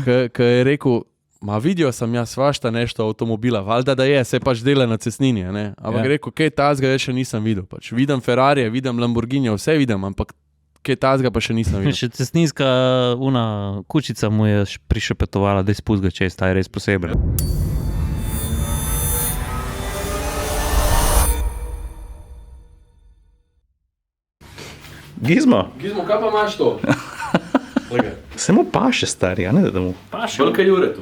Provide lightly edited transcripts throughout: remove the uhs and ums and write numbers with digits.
ki je rekel, vidijo sem jaz svašta nešto avtomobila, valjda da je, se pač dela na cestnini, ne? Ampak rekel, kaj tazga jaz še nisem videl. Pač vidim Ferrarije, vidim Lamborghini, vse vidim, ampak kaj tazga pa še nisem videl. Še cestninska kučica mu je prišepetovala, da je spust ga čez, ta je res poseben. Gizmo, Kaj pa imaš to? samo paše stari, a ne da mu. Velika Jure tu.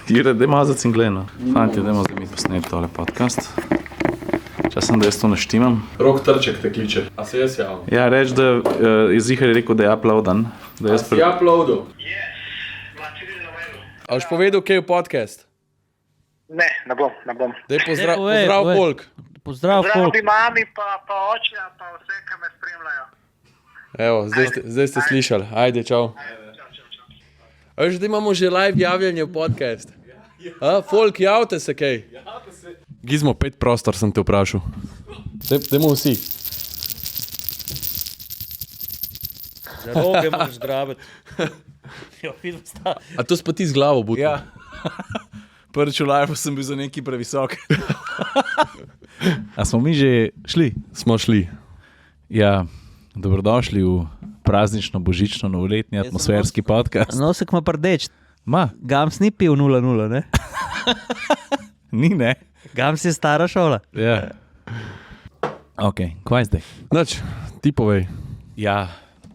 Jure, da ima za cingleno. Fanti, dajmo zdaj mi posneti tole podcast. Čas sem, da jaz to naštimam. Rok Trček te kliče. A se jaz javim? Ja, reč, da je Zihar rekel, da je uploadan. Da jaz Si uploadil? A boš povedal, kaj je podcast? Ne bom. Daj pozdrav Povej. folk. Pozdrav, Zdravo folk. bi mami, pa oče, pa vse, ki me spremljajo. Evo, zdaj ste slišali. Ajde, čau. A veš, da imamo že live javljanje v podcast. Folk, javite se kaj. Gizmo, 5 prostor sem te vprašal. Dajmo vsi. Roge moraš grabiti. Jo, vidim sta. A to spa ti z glavo, Buto? Ja. Prvič v live sem bil za neki previsok. A smo mi že šli? Smo šli. Ja, dobrodošli v praznično, božično, novoletni atmosferski podcast. Nosek ima prdeč. Ma, Gams ni pil 0-0, ne? ni ne. Gams je stara šola. Ja. Ok, kaj zdaj? Nač, ti povej. Ja,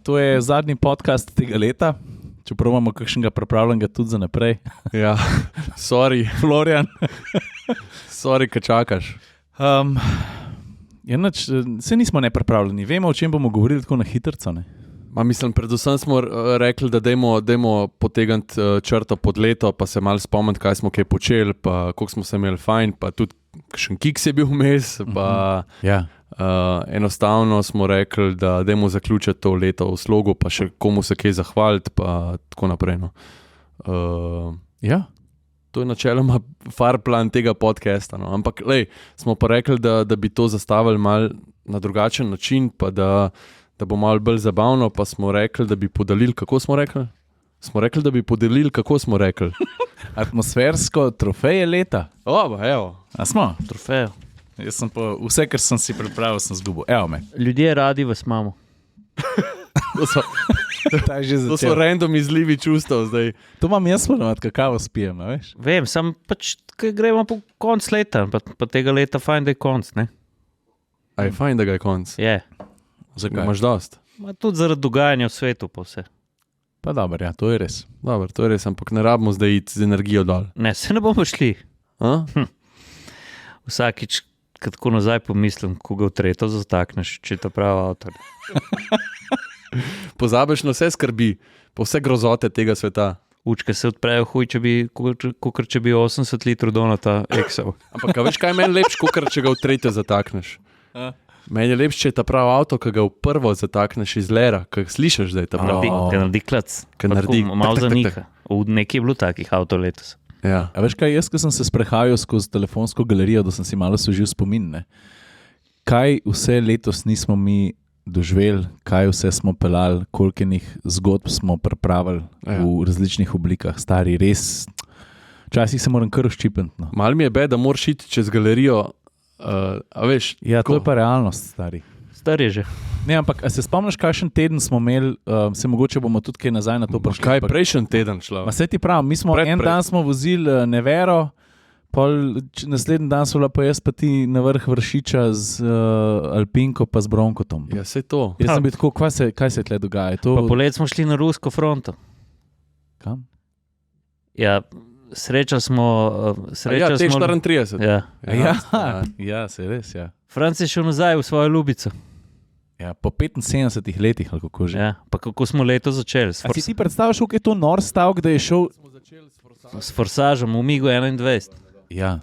to je zadnji podcast tega leta, čeprav imamo kakšnega pripravljenega tudi za naprej. Ja, sorry, Florian. sorry, kaj čakaš. Se nismo nepripravljeni, vemo, o čem bomo govorili tako na hitrco, ne? Mislim, predvsem smo rekli, da dajmo potegniti črto pod leto, pa se malo spomniti, kaj smo kaj počeli, pa koliko smo se imeli fajn, pa tudi kakšen kiks je bil vmes, pa Ja. Enostavno smo rekli, da dajmo zaključiti to leto v slogu, pa še komu se kaj zahvaliti, pa tako naprej. No. Ja. To je načeloma far plan tega podcasta. No. Ampak lej, smo pa rekli, da bi to zastavili mal na drugačen način, pa da bo malo bolj zabavno, pa smo rekli, da bi podelili, kako smo rekli? Smo rekli, da bi podelili, kako smo rekli? Atmosfersko trofeje leta. Evo. A smo? Trofejo. Jaz sem pa, vse, kar sem si pripravil, sem zgubil. Evo me. Ljudje radi vas imamo. Ta je že To so random izlivi čustev zdaj. To imam jaz ponovati, kakavo spijem, a veš? Vem, sam pač, kaj gremo po konc leta, pa tega leta fajn, da je konc, ne? A je fajn, da ga je konc. Je. Zakaj? Imaš dost. Tudi zaradi dogajanja v svetu pa vse. Pa dobro, ja, to je res. Dobro, to je res, ampak ne rabimo zdaj iti z energijo dol. Ne, se ne bomo šli. A? Vsakič, kad tako nazaj pomislim, koga v tretjo zatakneš, če je ta pravi avtor. Pozabiš na vse skrbi, po vse grozote tega sveta. Učke se odprejo huj, kakor če bi 80 litrov donata eksel. Ampak a veš, kaj je meni lepš, kakor če ga v tretje zatakneš? Meni je lepš, če je ta pravi avto, ki ga v prvo zatakneš iz lera, ki slišiš, da je ta pravi. Kaj naredi klac. Kaj naredi Malo tak, tak, tak, zaniha. V nekaj je bilo takih avto letos. Ja. A veš kaj, jaz, ko sem se sprehajal skozi telefonsko galerijo, da sem si malo sožil spomin, ne? Kaj vse letos nismo mi doživeli, kaj vse smo pelali, koliko enih zgodb smo pripravili v različnih oblikah, stari, res. Včasih se moram kar ščipniti. No. Mal mi je da moraš iti čez galerijo, a veš. Ja, to je pa realnost, stari. Star je že. Ne, ampak a se spomniš, kakšen teden smo imeli, se mogoče bomo tudi kaj nazaj na to prišli. Kaj prejšen teden šlo? Ma saj ti pravim, mi smo en dan smo vozili Nevero, pol naslednji dan so bila pa jaz pa ti na vrh Vršiča z Alpinko pa z Bronkotom. Ja, sej to. Jaz sem bil tako, kaj se tle dogaja? To... Pa polet smo šli na rusko fronto. Kam? Ja, sreča smo... Ja, T34. Ja, se res, ja. Franc je šel nazaj v svojo ljubico. Ja, po 75 letih, ali kako že. Ja, pa kako smo leto začeli. A si ti predstavljaš, kako je to nor stavek, da je šel... S Forsažem v Migu 21. Ja.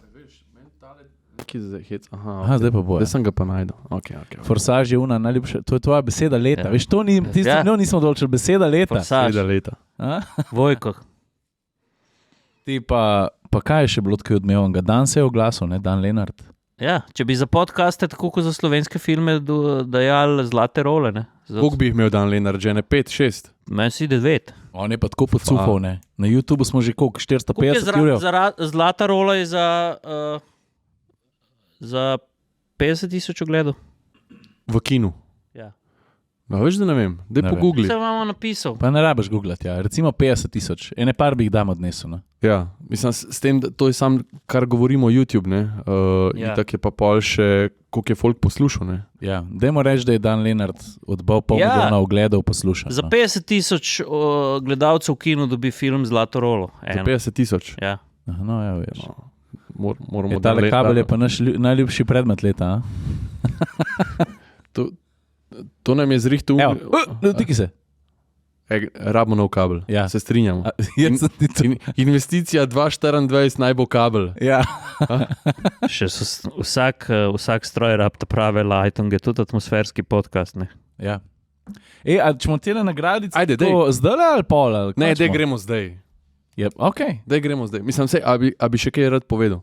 Aha, zdaj pa bo. Zdaj sem ga pa najdel. Okay. Forsaž je una najljubša, to je tvoja beseda leta. Ja. Veš, to nismo določili, beseda leta. Forsaž. Beseda leta. Vojko. Ti pa kaj je še bilo tako odmevnega? Dan se je oglasil, ne? Dan Lenart. Ja, če bi za podcaste, tako kot za slovenske filme, dajali zlate role, ne? Koliko bi jih imel Dan Lenart, že ne 5, 6? Meni si 9. On je pa tako podsufal, ne. Na YouTubeu smo že koliko, 450 jurjev. Zlata rola je za 50,000 ogledov. V kinu. Ja. Veš, da ne vem, daj Ne pogoogli. Se vam napisal. Pa ne rabiš googlati, ja. Recimo 50,000. Ene par bi jih dam odnesel, ne. Ja, mislim, s tem, da to je sam, kar govorimo o YouTube, ne. Ja. Itak je pa pol še, koliko je folk poslušal, ne. Ja, dajmo reči, da je Dan Lenart odbal pol milijona ogledov poslušan. Za 50,000 gledalcev v kinu dobi film Zlato rolo. Za 50,000. Ja. Aha, no, ja, veš. Moramo Tale kabel je pa naš najljubši predmet leta, a? To nam je zrihtel Evo, dotiki se. Rabimo nov kabel, Ja. se strinjamo. Jaz sem ti to. Investicija 2024 naj bo kabel. Ja. Še vsak stroj rabta prave lightinge, tudi atmosferski podcast. Ne? Ja. A če bomo tele nagradice Ajde, zdaj ali pol? Ali Ne, kaj daj smo? gremo zdaj. Je, okay. Daj gremo zdaj. Mislim, a bi še kaj rad povedal?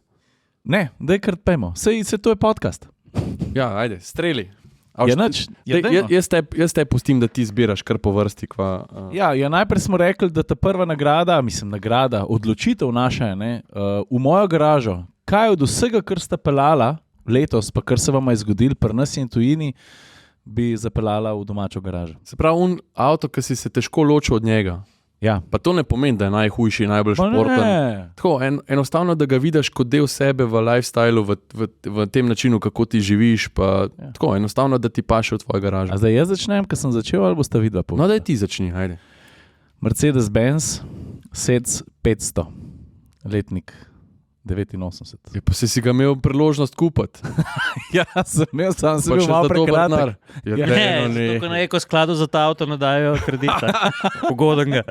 Ne, daj kar pejmo. Sej to je podcast. Ja, ajde, streli. Je nič. Jaz te pustim, da ti zbiraš kar po vrsti. Ja, najprej smo rekli, da ta prva nagrada, odločitev naša je, ne, v mojo garažo. Kaj od vsega, kar sta pelala letos, pa kar se vam je zgodilo pri nas in tujini, bi zapeljala v domačo garažo? Se pravi, avto, ki si se težko ločil od njega. Ja. Pa to ne pomeni, da je najhujši, najbolj športen. Tako, enostavno, da ga vidiš kot del sebe v lifestylu, v tem načinu, kako ti živiš. Pa, ja. Tako, enostavno, da ti paše v tvojo garažo. A zdaj jaz začnem, ker sem začel, ali boste vidva povedala? No, daj ti začni, ajde. Mercedes-Benz, SEC 500, letnik 89. Ja, pa si ga imel priložnost kupiti. Ja, sem imel, sam sem Pa bil še malo za dober prekratek. denar. Ja, Ja. daj, no, Ne, zato, ko na eko skladu za ta avto ne dajo kredita. Pogodnega.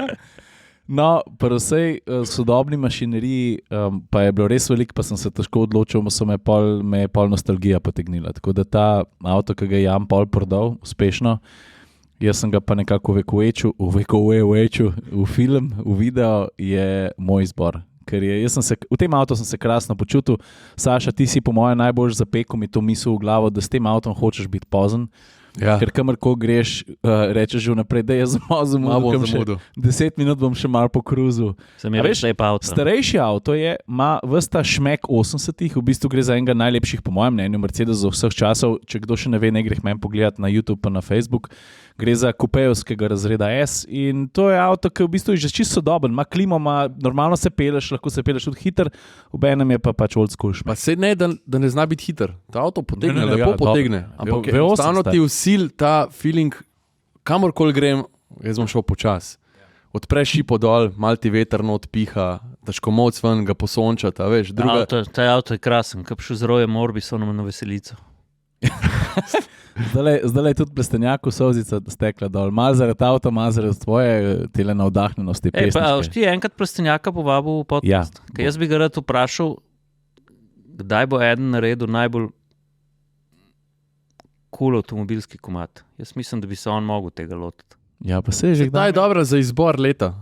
No, pri vsej sodobni mašineriji pa je bilo res veliko, pa sem se težko odločil, me je pol nostalgija potegnila. Tako da ta avto, ki ga je Jan pol prodal uspešno, jaz sem ga pa nekako uvekovečil v film, v video, je moj izbor. Ker v tem avtu sem se krasno počutil. Saša, ti si po mojem najbolj zapekel mi to misel v glavo, da s tem avtom hočeš biti pozen. Ja. Ker kamorkoli greš, rečeš že vnaprej, da je Malo bom zamudil. 10 minut bom še malo po kruzu. Sem je A več lep avto. Starejši avto ima vsta šmek 80-ih, v bistvu gre za enega najlepših, po mojem mnenju, Mercedes za vseh časov. Če kdo še ne ve, ne greh meni pogledati na YouTube pa na Facebook. Gre za kupejevskega razreda S in to je avto, ki v bistvu je že čisto sodoben, ima klimo, normalno se peleš, lahko se peleš tudi hiter, obenem je pa pač old school šmek. Pa se ne, da ne zna biti hiter. Ta avto potegne, Ne, lepo ja, potegne. dobro. Ampak V8 enostavno sta. ti vsil ta feeling, kamorkoli grem, jaz bom šel počas. Odpreš šipo dol, mal ti veter not piha, daš komolc ven, ga posončata, veš. Ta avto je krasen, kot šel z rojem Orbisonom na veselico. Zdaj je tudi plestenjaku solzica stekla dol, malo zaradi avta, malo zaradi tvoje tele navdahnjenosti. Boš ti enkrat plestenjaka povabil v podcast? Ja. Jaz bi ga rad vprašal, kdaj bo eden naredil najbolj cool avtomobilski komad. Jaz mislim, da bi se on mogel tega lotiti. Ja, pa se je že Ta je dobra za izbor leta,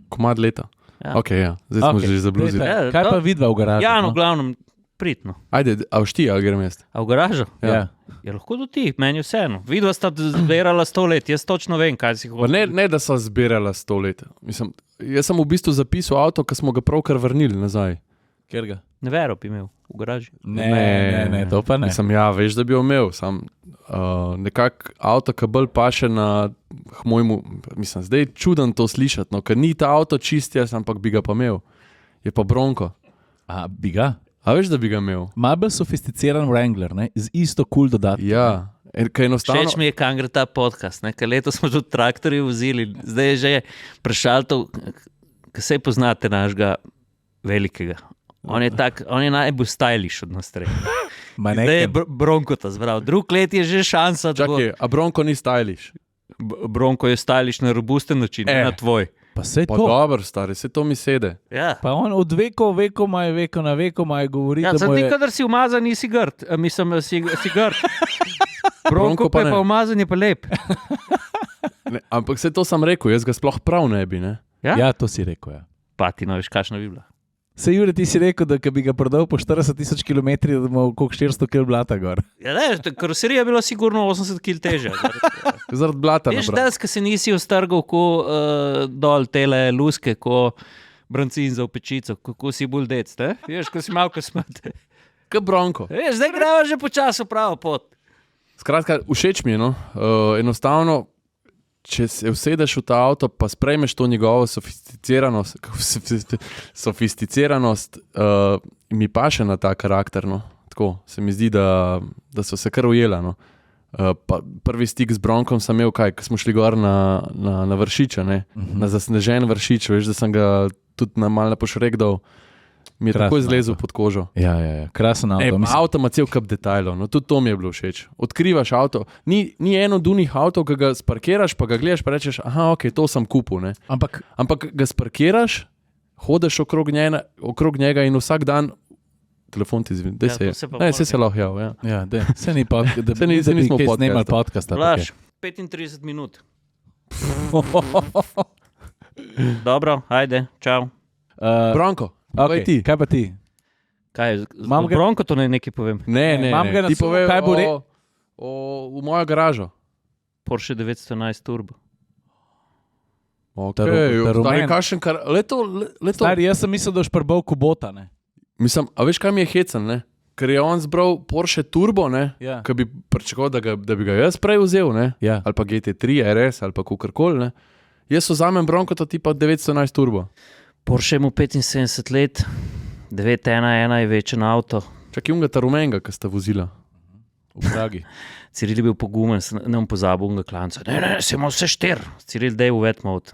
komad leta. Ja. Ok, ja, zdaj smo že zabluzili. Ja, Kaj pa vidva v garaži? Ja, no, v glavnem, pritno. Ajde, a všti, ali grem jaz? A v garažo? Ja. Ja, lahko tudi ti, meni je vseeno. Vidva sta zbirala 100 let, jaz točno vem, kaj si Pa hočeš. ne, da so zbirala 100 let. Mislim, jaz sem v bistvu zapisal avto, ki smo ga pravkar vrnili nazaj. Kjer ga? Ne vero bi imel v garaži. Ne, to pa ne. Mislim, ja, veš, da bi jo imel. Nekako avto, ki bolj paše na mojemu. Mislim, zdaj je čuden to slišati, no, ker ni ta avto čist jaz, ampak bi ga pa imel. Je pa Bronco. A bi ga? A veš, da bi ga imel? Malo bolj sofisticiran Wrangler, ne? Z isto kul dodatkom. Ja, ker enostavno. Všeč mi je, kam gre ta podcast. Ker letos smo tudi traktorji vozili, zdaj je že prešaltov, ki se poznate našega velikega. On je najbolj stylish od nas treh. Zdaj je Bronco ta zbral. Drug let je že šansa, da bo... Čakaj, a Bronco ni stylish? Bronco je stylish na robusten način, ne na tvoj. Pa se Pa to. dobro, stari, se to mi sede. Ja. Pa on od veko na veko govori, Ja, da mu ti, je... kadar si umazan, nisi grd. Mislim, si grd. Bronco Bronco pa pa je ne. pa umazan, je pa lep. Ne, ampak se to sem rekel, jaz ga sploh prav ne bi, ne? Ja? Ja, to si rekel, ja. Pa ti no veš, kakšna bi bila. Se Jure, ti si rekel, da bi ga prodal po 40,000 km, da ima koliko 400 km blata gor. Ja, ne, karoserija je bila sigurno 80 kg težja. Zaradi blata. Veš, danes, ko se nisi ostrgal dol tele luske, ko brancin za opečico, kako si bolj dec, te? Veš, ko si malo kosmate. Kot Bronco. Veš, zdaj greva že počasi v pravo pot. Skratka, všeč mi je, no? Enostavno, če se usedeš v ta avto, pa sprejmeš to njegovo sofisticiranost, mi paše na ta karakter. No? Tako se mi zdi, da so se kar ujela. No? Prvi stik z Bronkom sem imel, ko smo šli gor na Vršiča, na zasnežen Vršič, veš, da sem ga tudi malo na pošrek dal. Mi je takoj zlezel pod kožo. Ja, krasen avto. Avto ima cel kup detajlov, no tudi to mi je bilo všeč. Odkrivaš avto, ni eno od unih avtov, ki ga sparkiraš, pa ga gledaš, pa rečeš, aha, ok, to sem kupil. Ne? Ampak ga sparkiraš, hodiš okrog njega in vsak dan telefon ti zveni. Se lahko javlja. Ja, se ni snimali podcasta. Vlaš, 35 minut. Dobro, ajde, čau. Bronko. Okay, kaj pa ti? Bronko to nekaj povem. Ne, ti povem, kaj bo v mojo garažo. Porsche 911 Turbo. Stari, jaz sem mislil, da boš prebal Kubota. Mislim, a veš, kaj mi je hecen, ne? Ker je on zbral Porsche Turbo, ki bi pričakoval, da bi ga jaz prej vzel, ali pa GT3, RS, ali pa kakorkoli. Jaz vzamem Bronco to tipa 911 Turbo. Porsche mu 75 let, 911 je večen avto. Čak je unga rumenga, ki sta vozila. V Pragi. Ciril je bil pogumen, ne bom pozabil unga klanca. Ne, si imel vse 4. Ciril dej v wet mode.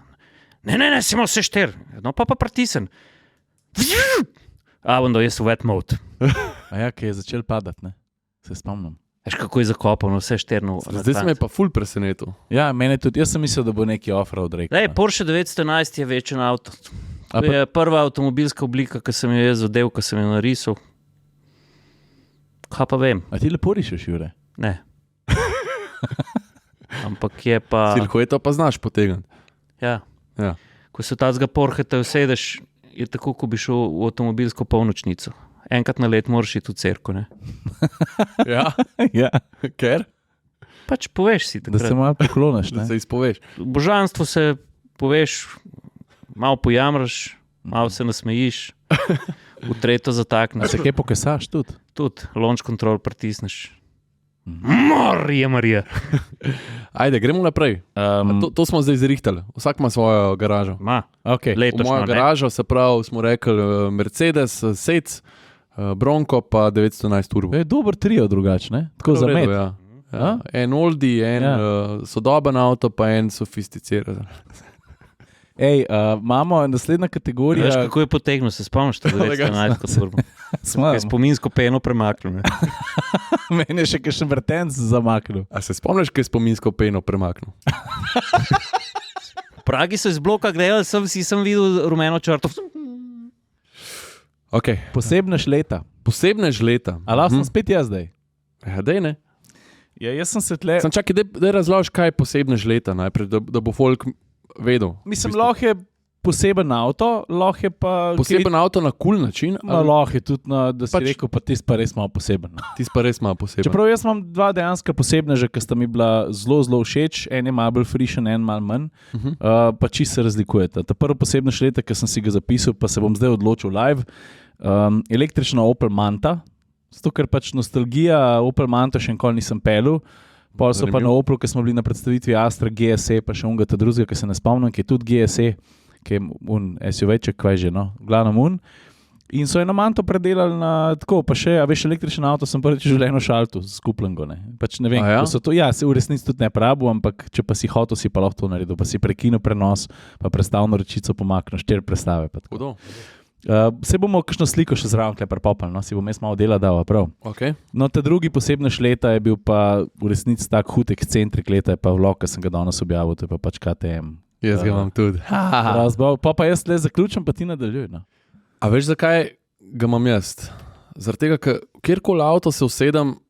Ne, si imel vse 4. No pa pritisnem. Bom dal jaz v wet mode. A ja, ki je začel padati, ne? Se spomnim. Veš, kako je zakopal, vse 4. Zdaj se me pa ful presenetil. Ja, mene tudi, jaz sem mislil, da bo neki off-road rekel. Porsche 911 je večen avto. To je prva avtomobilska oblika, ki sem jo jaz zadev, ki sem jo narisal. Kaj pa vem? A ti lepo rišeš, Jure? Ne. Ampak je pa... Silko je to pa znaš potegniti. Ja. Ko se v tazga porhete usedeš, je tako, ko bi šel v avtomobilsko polnočnico. Enkrat na let moraš iti v cerko, ne? Ja. Ker? Pač poveš si takrat. Da se malo pokloniš, ne? Da se izpoveš. V božanstvu se poveš, malo pojamraš, malo se nasmejiš, v tretjo zatakneš. A se kje pokesaš tudi? Tudi, launch control pritisneš. Marija. Ajde, gremo naprej. To smo zdaj zrihtali. Vsak ima svojo garažo. Okay. V mojo garažo, se pravi, smo rekli Mercedes, Sec, Bronco pa 911 Turbo. Je dober trio drugač, ne? Tako za med. Ja. En oldie, en sodoben avto, pa en sofisticiran. Imamo naslednja kategorija. Veš, kako je potegnil, se spomniš, da je 911 Turbo. Spominsko peno premaknil. Meni je še kakšen vrtenc zamaknil. A se spomniš, kaj je spominsko peno premaknil? V Pragi so iz bloka gledali, sem videl rumeno črto. Okay. Posebne žleta. A lahko sem spet jaz zdaj? Ja, dej ne. Ja, jaz sem se tle... Čakaj, da razložiš, kaj je posebne žleta najprej, da bo folk vedel. Mislim, lahko je poseben avto, lahko je pa... Poseben avto na cool način? Lahko je tudi, da si rekel, pa tisti pa res malo poseben. Čeprav jaz imam dva dejansko posebneža, ki sta mi bila zelo, zelo všeč. En je malo bolj frišen, en malo manj. Pa čisto se razlikujeta. Ta prvo posebno žleta, ki sem si ga zapisal, pa se bom zdaj odločil live. Električna Opel Manta. Zato, ker pač nostalgija Opel Manta še nikoli nisem pelil. Pol so pa na Oplu, ki smo bili na predstavitvi Astra, GSE, pa še unga ta drugega, ki se ne spomnim, ki je tudi GSE, ki je SUV-ček, kaj že, no, glavno In so eno Manto predelali na tako, pa še, a veš, električen avto sem prvič v življenju šaltu z Kuplengo, ne. Pač ne vem, kako so to, se v resnici tudi ne pravu, ampak če pa si hotel, si pa lahko to naredil, pa si prekinil prenos, pa prestavno rečico pomaknil, 4 prestave. Se bomo kakšno sliko še zraven prepopali, no? Si bom jaz malo dela dal, prav. Okay. No, ta drugi posebnež leta je bil pa v resnici tak hud ekscentrik leta, je pa vlog, ki sem ga danes objavil, to je pa pač KTM. Jaz ga imam tudi. Pa jaz le zaključim, pa ti nadaljuj. No? A veš, zakaj ga imam jaz? Zaradi tega, ker kjerkoli avto se usedem,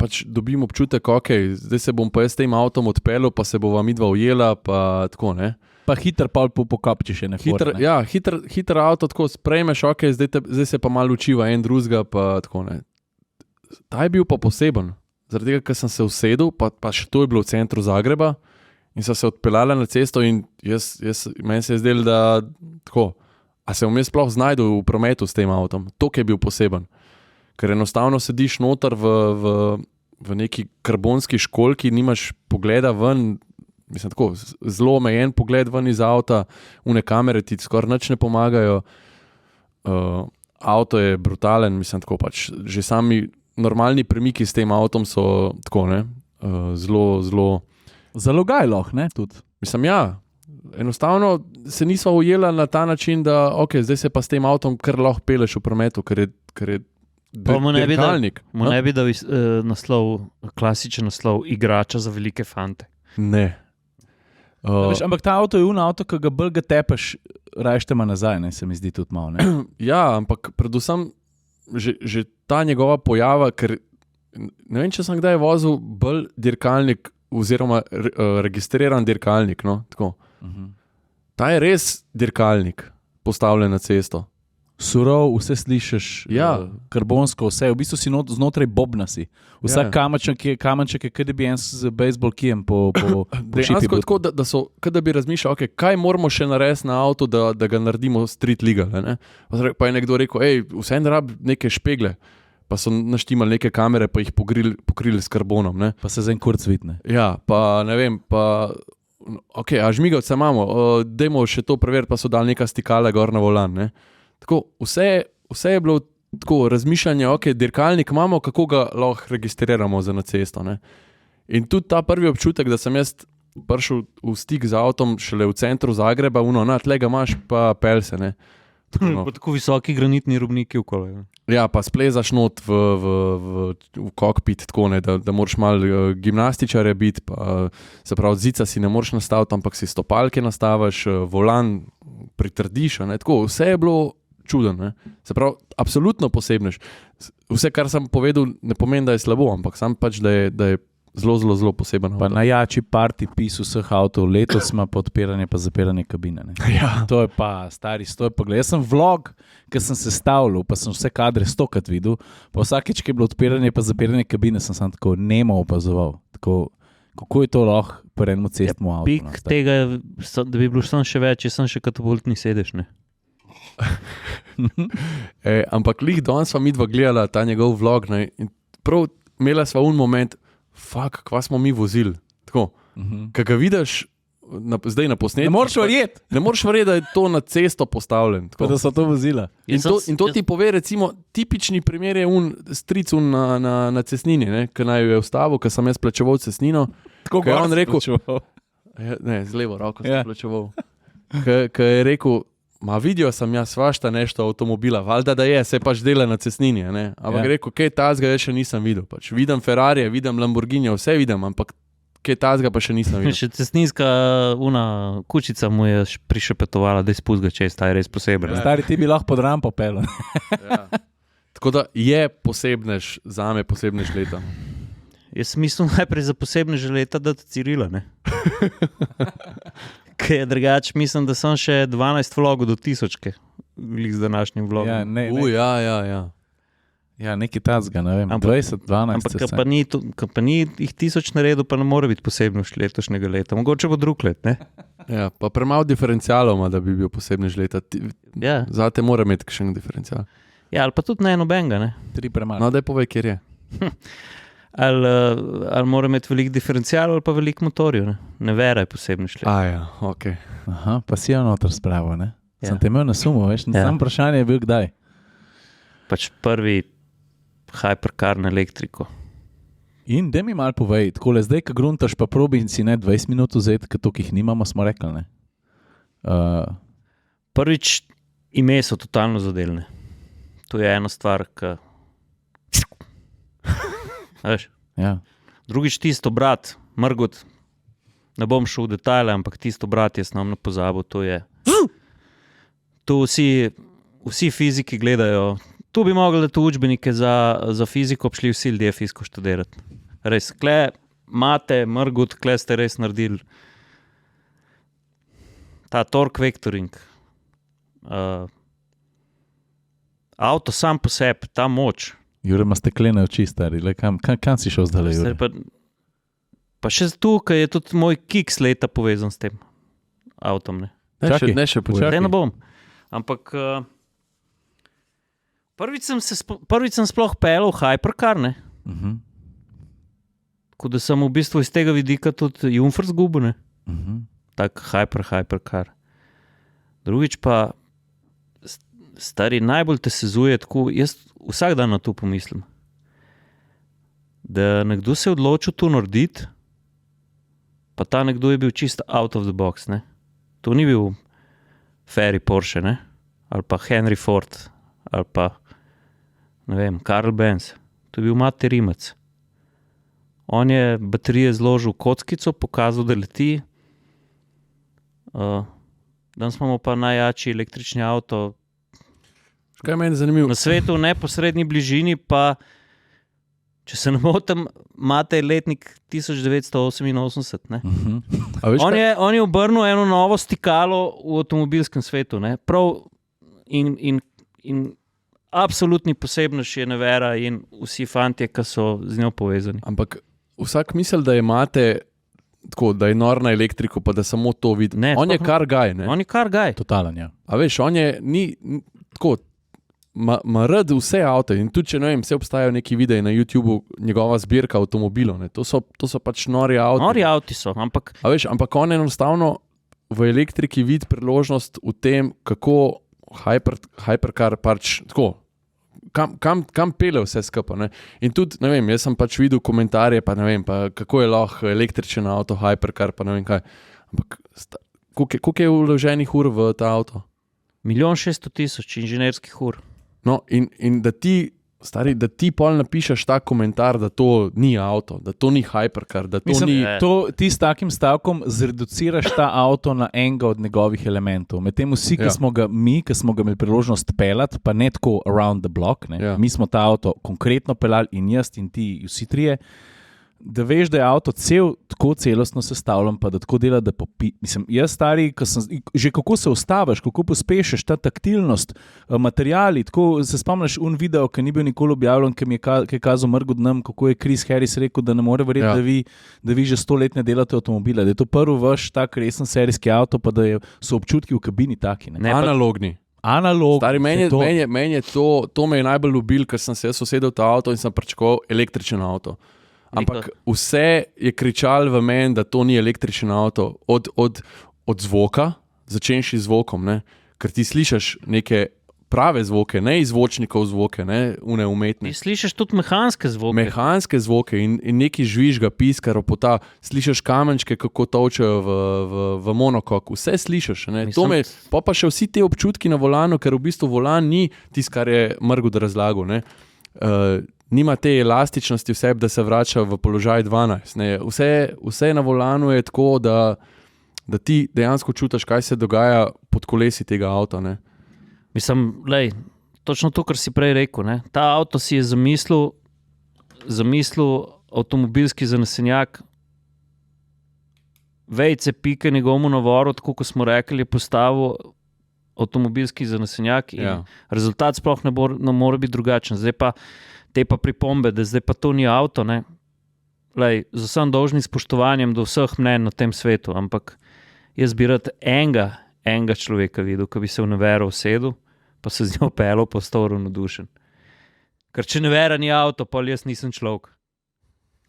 pač dobim občutek, ok, zdaj se bom pa jaz s tem avtom odpeljal, pa se bova midva ujela, pa tako, ne? Pa hiter pol pokapči še ne Hiter, fore, ne. ja, hiter avto, tako sprejmeš, ok, zdaj se pa malo učiva en drugega, pa tako ne. Ta je bil pa poseben, zaradi tega, ker sem se usedel, pa še to je bilo v centru Zagreba in so se odpeljala na cesto in meni se je zdelo, da tako, a se vmes sploh znajdu v prometu s tem avtom, to je bil poseben. Ker enostavno sediš noter v neki karbonski školjki, nimaš pogleda ven, mislim tako, zelo omejen pogled ven iz avta, une kamere ti skoraj nič ne pomagajo, avto je brutalen, mislim tako pač, že sami normalni premiki s tem avtom so tako, ne, zelo, Zalogaj lahko, ne, tudi. mislim, ja, enostavno se nisva ujela na ta način, da ok, zdaj se pa s tem avtom kar lahko peleš v prometu, ker je Pa mu ne bi dal- dirkalnik. Mu ne bi dal naslov, klasičen naslov igrača za velike fante. Ne. Veš, ampak ta avto je avto, ki ga bolj ga tepeš, rajštema nazaj, ne, se mi zdi tudi malo, ne. Ja, ampak predvsem že ta njegova pojava, ker ne vem, če sem kdaj vozil bolj dirkalnik oziroma registriran dirkalnik, no, tako. Ta je res dirkalnik postavljen na cesto. Surov, vse slišiš, Ja. Karbonsko, vse, v bistvu si znotraj bobna si. Vsak Ja. kamenček je, kot da bi en z bejzbol kijem po šipi. Dejansko je tako, da so, kot da bi razmišljali, okay, kaj moramo še narediti na avtu, da ga naredimo street legal. Ne? Pa je nekdo rekel, vseeno rab neke špegle, pa so naštimali neke kamere, pa jih pokrili s karbonom. Ne? Pa se za en kurc vidne. Ja, pa ne vem, pa ok, a žmigavce imamo, dajmo še to preveriti, pa so dali neka stikala gor na volan. Ne? Tako, vse je bilo tako razmišljanje, ok, dirkalnik imamo, kako ga lahko registriramo za na cesto. Ne? In tudi ta prvi občutek, da sem jaz prišel v stik z avtom šele v centru Zagreba, tle ga imaš, pa pel se. Ne? Tako, no. Pa tako visoki granitni robniki okoli. Ja, pa splezaš not v kokpit, tako, ne, da moraš malo gimnastičarja biti, pa, se pravi, zica si ne moreš nastaviti, ampak si stopalke nastaviš, volan pritrdiš. Ne, tako, vse je bilo čuden. Ne. Se pravi, absolutno posebnež. Vse, kar sem povedal, ne pomeni, da je slabo, ampak sam pač, da je zelo, zelo, zelo poseben. Pa najjači party pis vseh avtov letos ima podpiranje pa zapiranje kabine. Ne. Ja. To je pa stari stoj pogled. Jaz sem vlog, ki sem se stavljal, pa sem vse kadre 100krat videl, pa vsakeč, ki je bilo odpiranje pa zapiranje kabine, sem tako nemo opazoval. Tako, kako je to lahko pri enem cestnem avtu? Pik no, stari. tega, da bi bilo samo še več, je samo še katapultni sedež. Ne? Ampak lih danes sva midva gledala ta njegov vlog, ne, in prav imela sva un moment, kva smo mi vozili. Tako, kaj ga vidiš zdaj na posnetku. Ne moreš verjeti, Ne moreš verjeti, da je to na cesto postavljen. Tako. da so to vozila. In to ti pove, recimo, tipični primer je stric na cestnini, ki naj jo je vstavil, ker sem jaz plačeval cestnino. Tako Ko je on rekel, plačeval. ne, z levo roko sem Ja. plačeval. Ko je rekel, vidijo sem jaz svašta nešto avtomobila, valjda da je, se pač dela na cestnini. Ne? Ampak Ja. rekel, kaj tazga jaz še nisem videl. Pač vidim Ferrari, vidim Lamborghini, vse vidim, ampak kaj tazga pa še nisem videl. Še cestninska kučica mu je prišepetovala, da je spust ga čez, ta je res poseben. Ja. Stari, ti bi lahko pod rampo pel. Ja. Tako da je posebnež, zame posebnež leta. Jaz mislim najprej za posebne želeta, da ti Cirila, ne? Kaj je drugače, mislim, da sem še 12 vlogov do 1000, glih z današnjim vlogom. Ja, ne, Ja. ja, neki tazga, ne vem, Ampak- 20, 12. Ampak, se ko pa ni jih 1000 naredil, pa ne more biti posebno letošnjega leta. Mogoče bo drug let, ne? Ja, pa premalo diferencialov ima, da bi bil posebnež leta. Ja, Zate mora imeti kakšen diferencial. ja ali pa tudi ne enobenga, ne? 3 premalo. No, daj povej, kjer je. Ali mora imeti veliko diferencialov ali pa veliko motorjev, ne? Ne vera je posebno šle. Ja, ok. Aha, pa si jo noter spravo, ne? Ja. Sem te imel na sumo, veš, Ja. samo vprašanje je bil kdaj. Pač prvi hypercar na elektriko. In da mi malo povej, takole zdaj, ko gruntaš, pa probi in si ne 20 minut vzeti, ker tukaj jih nimamo, smo rekli, ne? Prvič, ime so totalno zadelne. To je ena stvar, ki... Veš? Ja. Drugič tisto brat, mrgut, ne bom šel v detajle, ampak tisto brat jaz nam ne pozabil, to je... To vsi fiziki gledajo. Tu bi mogli dati učbenike za fiziko, šli vsi ljudje fiziko študirati. Res, kle imate mrgut, kle ste res naredili ta torque vectoring. Avto sam po sebi, ta moč. Jure ima steklene oči, stari. Kam si šel zdaj, Jure? Pa še tukaj je tudi moj kiks leta povezan s tem avtom. Ne? Ne, še počakaj. Zdaj ne bom. Ampak prvič sem sploh pelal hypercar, ne? Tako da sem v bistvu iz tega vidika tudi Jumfer zgubil, ne? Tak hypercar. Drugič pa stari najbolj te sezuje tako, jaz vsak dan na to pomislim, da nekdo se je odločil to narediti, pa ta nekdo je bil čist out of the box, ne? To ni bil Ferry Porsche, ne? Ali pa Henry Ford, ali pa, ne vem, Karl Benz. To je bil Mate Rimec. On je baterije zložil kockico, pokazal, da leti. Danes imamo pa najjači električni avto Kaj je meni zanimivo? na svetu v neposredni bližini, pa če se ne motim, imate letnik 1988. Ne? A veš, On je obrnil eno novo stikalo v avtomobilskem svetu. Ne? Prav in absolutni posebnež je Nevera in vsi fantje, ki so z njo povezani. Ampak vsak misli, da imate tako, da je nor na elektriko, pa da samo to vidi. Ne, On je kar gaj, ne? On je kar gaj. Totalen, ja. A veš, on je tako, ima rad vse avto in tudi, če ne vem, vse obstajajo neki videi na YouTubeu, njegova zbirka avtomobilov, ne? To so pač nori avti. Nori avti so, ampak A veš, ampak on enostavno v elektriki vidi priložnost v tem, kako hypercar pač tako, kam pele vse skupaj, ne? In tudi, ne vem, jaz sem pač videl komentarje, pa ne vem, pa kako je lahko električen avto, hypercar, pa ne vem kaj. Ampak koliko je vloženih ur v ta avto? 1.600.000 inženirskih ur. No, in da ti, stari, da ti pol napišeš ta komentar, da to ni avto, da to ni hypercar, da to ni... Ti s takim stavkom zreduciraš ta avto na enega od njegovih elementov. Medtem vsi, ki smo ga imeli priložnost pelati, pa ne tako around the block, ne? Mi smo ta avto konkretno pelali in jaz in ti, vsi trije, da veš, da je avto tako celostno sestavljen, pa da tako dela, da mislim, jaz stari, že kako se ustaviš, kako pospešeš ta taktilnost, materiali, tako se spomniš video, ki ni bil nikoli objavljen, ki mi je kazal mrgo dnem, kako je Chris Harris rekel, da ne more verjeti, da vi že 100 let ne delate avtomobile, da je to prvi vaš tak resen serijski avto, pa da so občutki v kabini taki. Ne? Analogni. Stari, meni je to me je najbolj ljubil, ker sem se usedel v ta avto in sem pričakoval električen avto. Ampak vse je kričalo v meni, da to ni električen avto, od zvoka, začenši zvokom, ne? Ker ti slišiš neke prave zvoke, ne iz zvočnikov zvoke, ne umetne. Ti slišiš tudi mehanske zvoke. Mehanske zvoke in neki žvižga, piska, ropota, slišiš kamenčke, kako točejo v monokok, vse slišiš. Ne? Pa še vsi te občutki na volanu, ker v bistvu volan ni tisto, kar je Mrgud razlagal, ne? Nima te elastičnosti v sebi, da se vrača v položaj 12. Ne. Vse na volanu je tako, da ti dejansko čutiš, kaj se dogaja pod kolesi tega avta. Ne. Mislim, točno to, kar si prej rekel. Ne. Ta avto si je zamislil avtomobilski zanesenjak, vejce pike njegovemu navoru, tako kot smo rekli, je postavil avtomobilski zanesenjak in rezultat sploh ne more biti drugačen. Zdaj pa te pa pripombe, da zdaj pa to ni avto, ne. Z vsem dolžnim spoštovanjem do vseh mnenj na tem svetu, ampak jaz bi rad enega človeka videl, ki bi se v Nevero usedel, pa se z njo pelal, postal ravnodušen. Ker če Nevera ni avto, pa jaz nisem človek.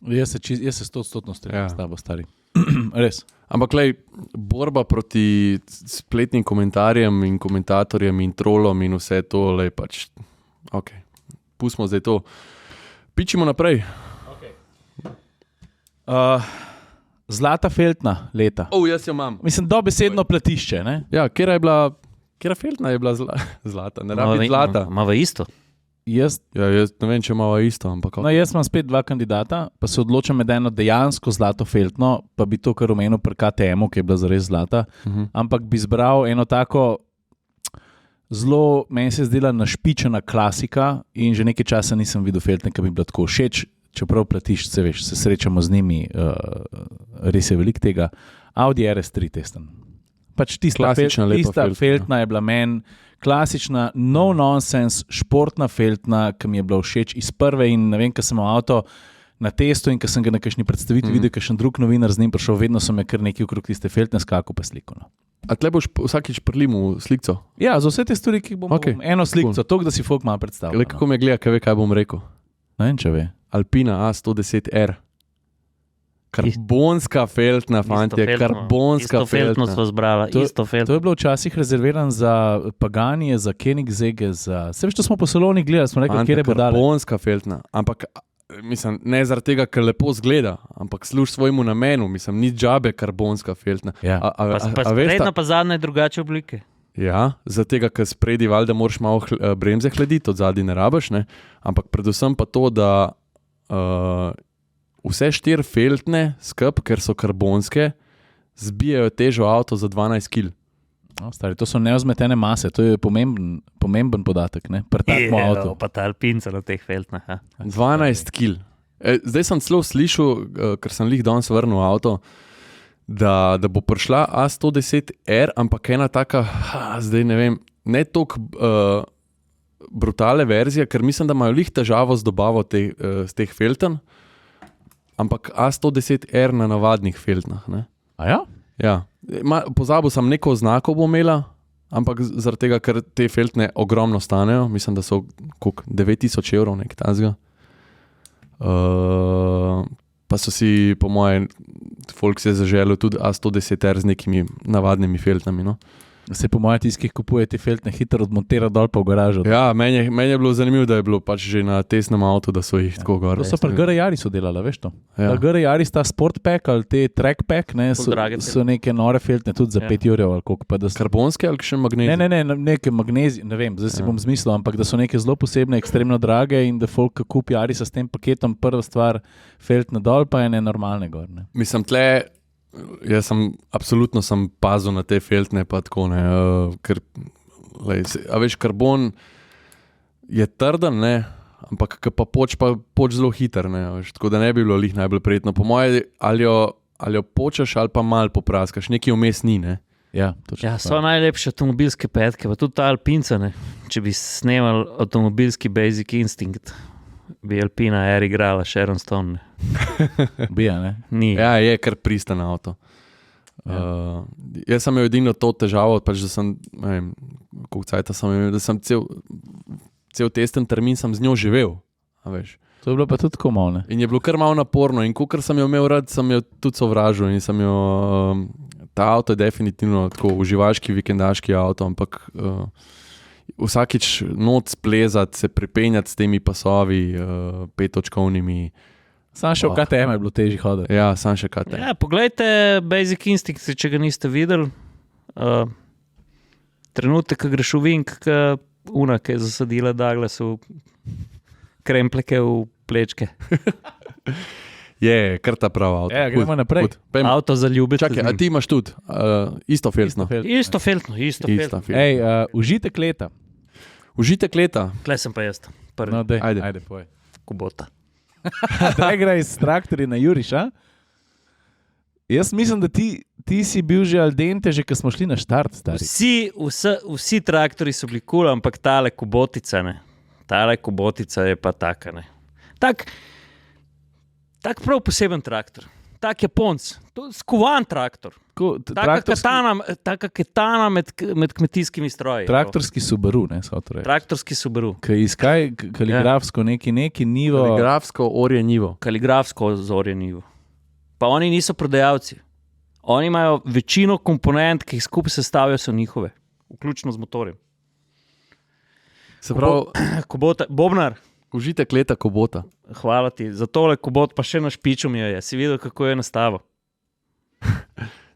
Jaz se 100% strinjam s tabo, stari. Res. Ampak borba proti spletnim komentarjem in komentatorjem in trolom in vse to, pač, okej. Pustimo zdaj to. Pičimo naprej. Zlata Feltna leta. Jaz jo imam. Mislim, dobesedno platišče, ne? Ja, kjera Feltna je bila zlata? Ne rabi zlata. Mava isto? Jaz ne vem, če imava isto, ampak... No, jaz imam spet dva kandidata, pa se odločam med eno dejansko zlato Feltno, pa bi to kar omenil pri KTM-u, ki je bila zares zlata, ampak bi zbral eno tako zelo, meni se je zdela našpičena klasika in že nekaj časa nisem videl Feltne, ki bi bila tako všeč, čeprav platiš, se srečamo z njimi, res je veliko tega. Audi RS3 testen. pač Klasična lepa tista feltna. feltna je bila meni klasična, no nonsense, športna feltna, ki mi je bila všeč iz prve in ne vem, ko sem imel avto na testu in ko sem ga na kakšni predstavitvi videl, kakšen drug novinar z njim prišel, vedno so me kar nekaj okrog tiste feltne skakal pa sliko. No. A tle boš vsakič prilimu slikco? Ja, za vse te stvari, ki jih bom Okej, eno sliko, to, da si folk malo predstavlja. Le kako me gleda, kaj ve, kaj bom rekel. Ne vem, če ve. Alpina A110R. Karbonska feltna, fantje, karbonska Isto feltno feltna. smo zbrala, isto To feltno. je bilo včasih rezervirano za Paganije, za Koenigsegge, za... Vse veš, to smo po Saloni gledali, smo rekli, Fantje, kje bo dale. karbonska feltna. Ampak, mislim, ne zaradi tega, ker lepo zgleda, ampak služi svojemu namenu. Mislim, ni džabe karbonska feltna. Ja. Pa sprednja pa zadnja je drugače oblike. Ja, zaradi tega, ker spredi valjda moraš malo bremze hladiti, od zadaj ne rabiš, ne? Ampak predvsem pa to, da vse 4 feltne skup, ker so karbonske, zbijajo težo avto za 12 kg. No, stari, to so neozmetene mase, to je pomemben podatek, ne? Pri takem avtu. Pa ta alpinca na teh feltnah. 12 kg. Zdaj sem celo slišal, ker sem lih danes vrnil avto, da bo prišla A110R, ampak ena taka, zdaj ne vem, ne toliko brutale verzije, ker mislim, da imajo lih težavo z dobavo z teh felten, ampak A110R na navadnih feltnah. Ne? A ja? Ja. Pozabil sem, neko oznako bo imela, ampak zaradi tega, ker te feltne ogromno stanejo, mislim, da so 9000 evrov nekaj tazga. Pa so si, po moje, folk se je zaželil tudi A110R z nekimi navadnimi feltnami. No? Se po mojem tiskih kupuje te feltne hitro odmontira dol pa v garažo. Ja, meni je bilo zanimivo, da je bilo pač že na testnem avtu, da so jih tako gor. To so pri GR-jari so delali, veš to? Ja. GR-jari sta sport pack ali te track pack, ne, so neke nore feltne tudi za 5 evrov ali koliko. Pa da so... Karbonske ali še magnezij? Ne, neke magnezij, ne vem, zdaj si bom zmislil, ampak da so neke zelo posebne, ekstremno drage in da folk kupi Arisa s tem paketom, prva stvar feltne dol, pa je nenormalne gor. Ne. Mislim, tle, jaz sem absolutno pazil na te feltne, pa tako ne, ker, a veš, karbon je trden, ne, ampak pa poč zelo hiter, ne, veš, tako da ne bi bilo lih najbolj prijetno. Po moje, ali jo počeš ali pa mal popraskaš, nekaj vmes ni, ne. Ja, točno. Ja, so najlepše avtomobilske petke, pa tudi ta Alpinca, ne. Če bi snemal avtomobilski Basic Instinct, bi Alpina R igrala Sharon Stone. Bija, ne? Ni. Ja, je kar pristan avto. Ja. Jaz sem imel edino to težavo, pač, da sem, ne vem, koliko cajta sem imel, da sem cel testen termin sem z njo živel, a veš. To je bilo pa tudi tako malo, ne? In je bilo kar malo naporno in kakor sem jo imel rad, sem jo tudi sovražil in sem jo, ta avto je definitivno tako uživaški, vikendaški avto, ampak vsakič noč splezati, se pripenjati s temi pasovi, 5-točkovnimi. Sam še v KTM je bilo težje hoditi. Ja, sam še KTM. Ja, poglejte Basic Instinct, če ga niste videli. Trenutek, ko greš v Vink, ki je zasadila Douglas v krempleke v plečke. Je, kar ta prava avto. Ja, gremo naprej. Avto za ljubitelj. Čakaj, a ti imaš tudi isto feltno? Isto feltno. Ej, užitek leta. Užitek leta? Klej sem pa jaz. No, dej, Ajde. ajde, povej. Kubota. Da igra iz traktorja na Juriš, a? Jaz mislim, da ti si bil že al dente, že ko smo šli na štart, stari. Vsi traktori so bili kul, ampak tale kubotica, ne. Tale kubotica je pa taka, ne. Tak prav poseben traktor. Tak Japonc. To je skovan traktor. Taka ketana med kmetijskimi stroji. Traktorski Subaru, ne, shotel reči. Traktorski Subaru. Kaj iskaj kaligrafsko neki nivo. Kaligrafsko orje nivo. Kaligrafsko zorje nivo. Pa oni niso prodajalci. Oni imajo večino komponent, ki jih skupaj sestavijo, so njihove. Vključno z motorjem. Se pravi, Kubota, Bobnar, užitek leta Kubota. hvala ti. Za tole Kubot pa še na špiču mi jo je. Si videl, kako je nastavil?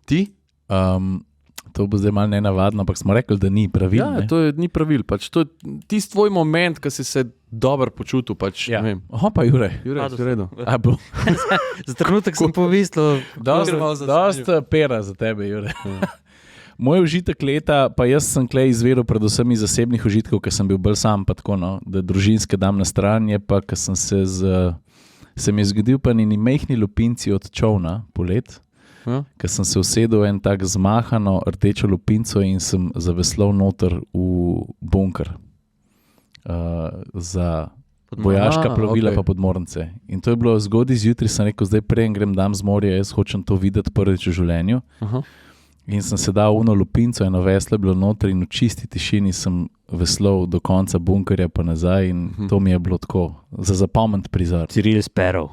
Ti? To bo zdaj malo nenavadno, ampak smo rekli, da ni pravil. Ja, to ni pravil. Pač, to je tisti tvoj moment, ko si se dobro počutil. Pač, Ja. ne vem. Oho, pa Jure. Jure, si v redu. A bo. Za trenutek sem pomislil, Dost pera za tebe, Jure. Moj užitek leta, pa jaz sem klej izvedel predvsem iz zasebnih užitkov, ker sem bil bolj sam, pa tako, no, da družinske dam na stran, je pa, ker se mi je zgodil pa njeni mehni lupinci od čovna polet. Ja. ker sem se usedel en tak zmahano rdečo lupinco in sem zaveslal noter v bunker za vojaška plovila pa podmornice. In to je bilo zgodaj zjutraj, sem rekel, zdaj prej grem dam z morja, jaz hočem to videti prvič v življenju. Aha. In sem se dal uno lupinco, eno veslo je bilo noter in v čisti tišini sem veslal do konca bunkerja pa nazaj in to mi je bilo tako, za zapomniti prizor. Cyril Sparrow.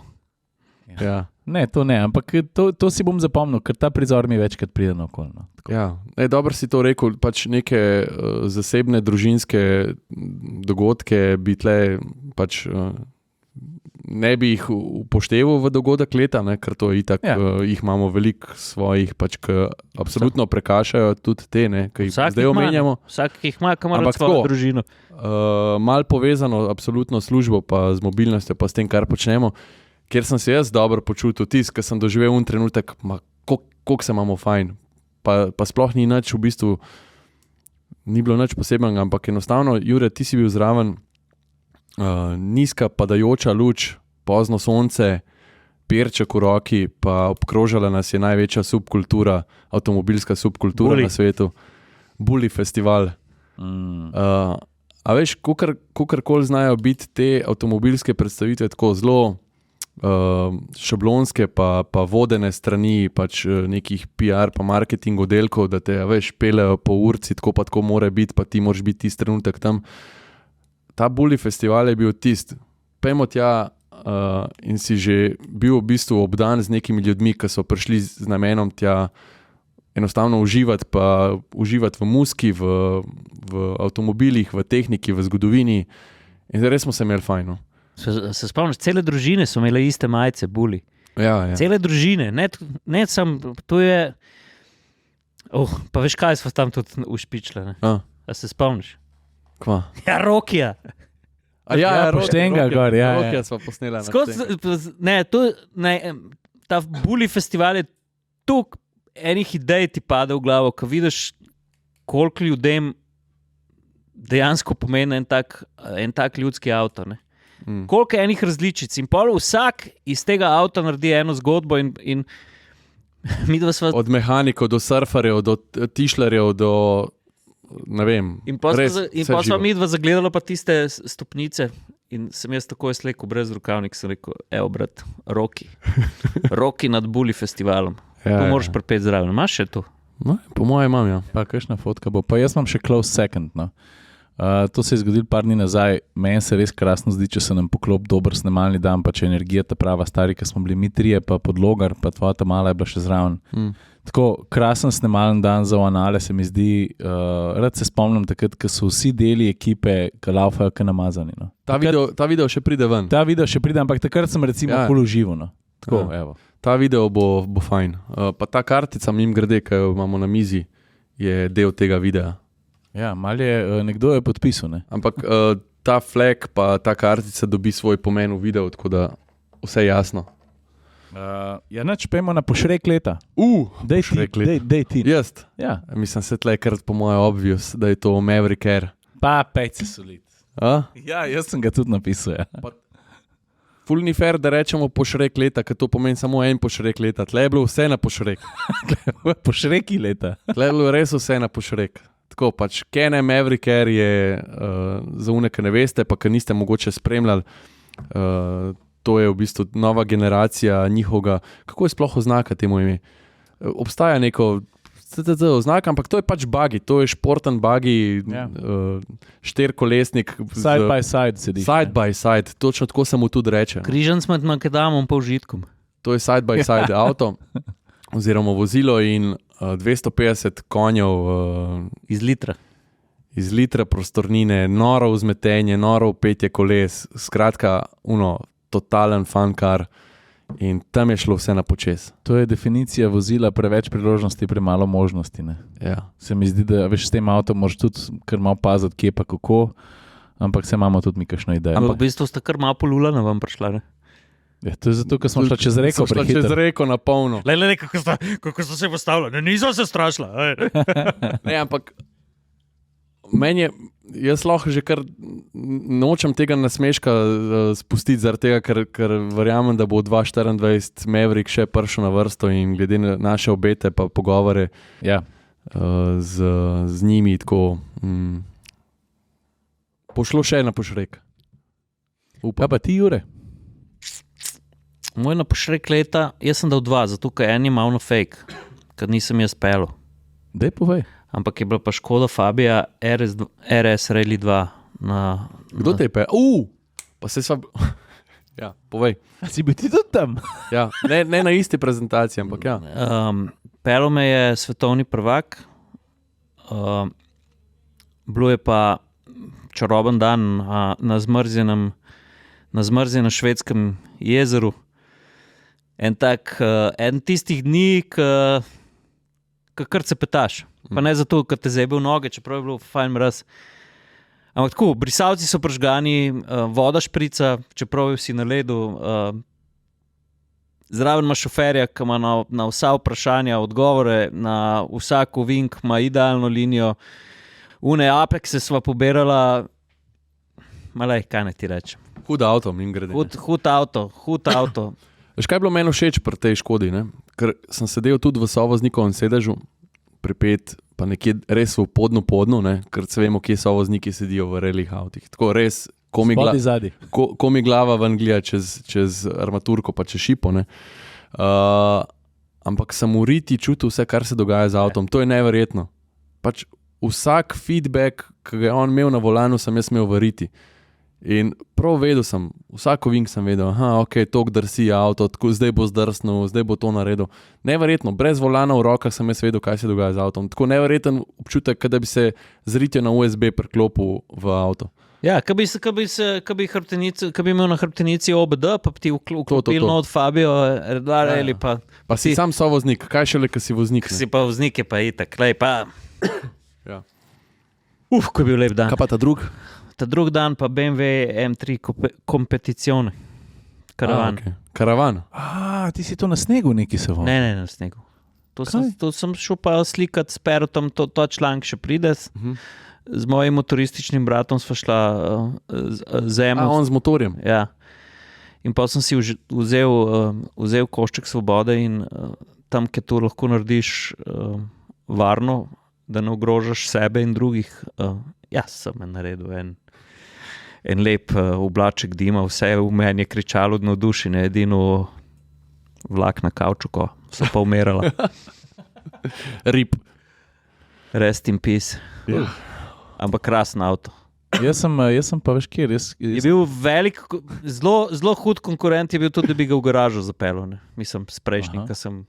Ja. Ne, to ne, ampak to si bom zapomnil, ker ta prizor mi večkrat pride na okol. No. Ja. Dobro si to rekel, pač neke zasebne družinske dogodke bi tle pač ne bi jih upošteval v dogodek leta, ne, ker to je itak, jih imamo veliko svojih, pač, ki absolutno prekašajo tudi te, ki jih zdaj omenjamo. Vsak jih ima, kamor svojo družino. Mal povezano absolutno službo pa z mobilnostjo pa s tem, kar počnemo, kjer sem se jaz dobro počutil tisk, ker sem doživel un trenutek, koliko se imamo fajn. Pa sploh ni nič v bistvu, ni bilo nič posebnega, ampak enostavno, Jure, ti si bil zraven, nizka padajoča luč, pozno sonce, perček v roki, pa obkrožala nas je največja subkultura, avtomobilska subkultura na svetu. Bully festival. A veš, kolikor znajo biti te avtomobilske predstavitve tako zelo šablonske pa vodene strani pač nekih PR pa marketing oddelkov, da te veš, pelejo po urci, tako pa tako mora biti, pa ti moraš biti tisti trenutek tam. Ta Bully festival je bil tisti. Pejmo tja in si že bil v bistvu obdan z nekimi ljudmi, ki so prišli z namenom tja enostavno uživati v muziki, v avtomobilih, v tehniki, v zgodovini. In res smo se imeli fajn. Se spomniš, cele družine so imele iste majice, Bully. Ja. Cele družine, ne sam, to je... pa veš kaj, smo tam tudi ušpičile. A se spomniš? Kva? Ja, Rokija. Poštenga gor, ja. Rokija smo posnela. Ta Bully festival je toliko enih idej ti pade v glavo, ko vidiš, koliko ljudem dejansko pomeni en tak ljudski avto, ne? Koliko enih različic in pol vsak iz tega avta naredi eno zgodbo in od mehanikov do surferjev, do tišlerjev, do ne vem. In pa smo mi dva zagledali pa tiste stopnice in sem jaz takoj slekel brez rukavnik, sem rekel, evo brat, Roki nad Bully festivalom. To moraš pripeti zraven. Imaš še to? No, po mojem imam, ja. Pa kakšna fotka bo. Pa jaz imam še close second, no. To se je zgodilo par dni nazaj. Meni se res krasno zdi, če se nam poklop dober snemalni dan, pa če energija ta prava stari, ker smo bili mi trije, pa podlogar, pa tvoja ta mala je bila še zraven. Tako krasen snemalni dan za Anale se mi zdi, rad se spomnim takrat, ko so vsi deli ekipe, ki laufajo, ki namazani. No. Ta video še pride ven. Ta video še pride, ampak takrat sem recimo pol uživo. No. Tako, evo. Ta video bo fajn. Pa ta kartica mim grede, ki jo imamo na mizi, je del tega videa. Ja, malo je, nekdo je podpisal, ne? Ampak ta flag pa ta kartica dobi svoj pomen v videu, tako da vse jasno. Ja, nač pejmo na pošrek leta. Dej ti. Jaz? Ja. Mislim, se tlekrat po moje obvious, da je to Maverick Air. Pa pejce solit. Ja, jaz sem ga tudi napisal, ja. Ful ni fair, da rečemo pošrek leta, ker to pomeni samo en pošrek leta. Tle je bilo vse na pošrek. Pošreki leta. Tle je bilo res vse na pošrek. Tako pač, Can-Am Maverick Air je za une, ki ne veste, pa ki niste mogoče spremljali, to je v bistvu nova generacija njihovega, kako je sploh oznaka temu ime? Obstaja neko oznaka, ampak to je pač buggy, to je športen buggy, štirkolesnik. Side by side sediš. Side by side, točno tako se mu tudi reče. Križan s makadamom pa užitkom. To je side by side avto, oziroma vozilo in 250 konjev iz litra. Iz litra prostornine, noro vzmetenje, noro petje koles, skratka, totalen fun car in tam je šlo vse na počes. To je definicija vozila, preveč priložnosti, premalo možnosti. Ne? Ja. Se mi zdi, da veš, s tem avtom moraš tudi kar malo paziti, kje pa kako, ampak se imamo tudi mi kakšno idejo. Ampak v bistvu sta kar malo polulana vam prišla, ne? Ja, to je zato, ker smo šla čez reko prehiter. Čez reko na polno. Le, kako so se postavili, nisem se strašila. Ne, ampak meni je, jaz lahko že kar nočem tega nasmeška spustiti, zaradi tega, ker verjamem, da bo 2024 Maverick še prišel na vrsto in glede na naše obete pa pogovore Ja. z njimi tako pošlo še na pošrek. Kaj pa ti, Jure? Moj na pošrek leta, jaz sem dal 2, zato ker en je malo fake, ker nisem jaz pelil. Dej povej. Ampak je bila pa Škoda Fabia RS Rally 2 na... Kdo te je pe? Pa se sva... Ja, povej. Si bil ti tudi tam? Ja, ne na isti prezentaciji, ampak ja. Pelil me je svetovni prvak, bilo je pa čaroben dan na zmrznjenem švedskem jezeru. En tistih dni, kar se petaš. Pa ne zato, ker te zebe v noge, čeprav je bilo fajn mraz. Ampak tako, brisalci so pržgani, voda šprica, čeprav si na ledu. Zraven ima šoferja, ki ima na vsa vprašanja odgovore, na vsak ovink ima idealno linijo. Une Apexe sva pobirala, malej, kaj ne ti rečem. Hud avto, mim grede. Hud avto. Veš, kaj je bilo meni všeč pri tej Škodi, ne? Ker sem sedel tudi v sovoznikovem sedežu, pripet pa nekje res v podnu, ne? Ker se vemo, kje sovozniki sedijo v relih avtih. Tako res, ko mi glava ven gleda čez armaturko pa čez šipo, ne? Ampak sem v riti čutil vse, kar se dogaja z avtom. To je neverjetno. Pač vsak feedback, ki ga je on imel na volanu, sem jaz imel v riti. In prav vedel sem, vsako vink sem vedel, ok, tok drsi avto, tako, zdaj bo zdrsnil, zdaj bo to naredil. Neverjetno, brez volana v rokah sem jaz vedel, kaj se dogaja z avtom. Tako neverjeten občutek, da bi se z ritjo na USB priklopil v avto. Ja, ko bi imel na hrbtenici OBD, pa bi ti vklopil od Fabio, ali pa... Pa si sam sovoznik, kaj šele, ko si voznik. Si pa voznik, je pa itak, lej pa... Ja. Ko je bil lep dan. Kaj pa ta drug? Ta drug dan pa BMW M3 Competizione. Karavan. Okay. Karavan. Ti si to na snegu neki se vodi? Ne, na snegu. To sem šel pa slikati s Perotom, to članek še pride. Z mojim motorističnim bratom sva šla z Emo. On z motorjem. Ja. In pa sem si vzel košček svobode in tam, kjer to lahko narediš varno, da ne ogrožaš sebe in drugih. Sem naredil en lep oblaček dima, vse v meni je kričalo od navdušenja, edino vlak na kavču, ko so pa umirala. Rip. Rest in peace. Ja. Ampak krasen avto. Jaz sem pa veš kjer. Je bil velik, zelo hud konkurent je bil tudi, da bi ga v garažo zapeljal. Mislim, s prejšnjim, ki sem...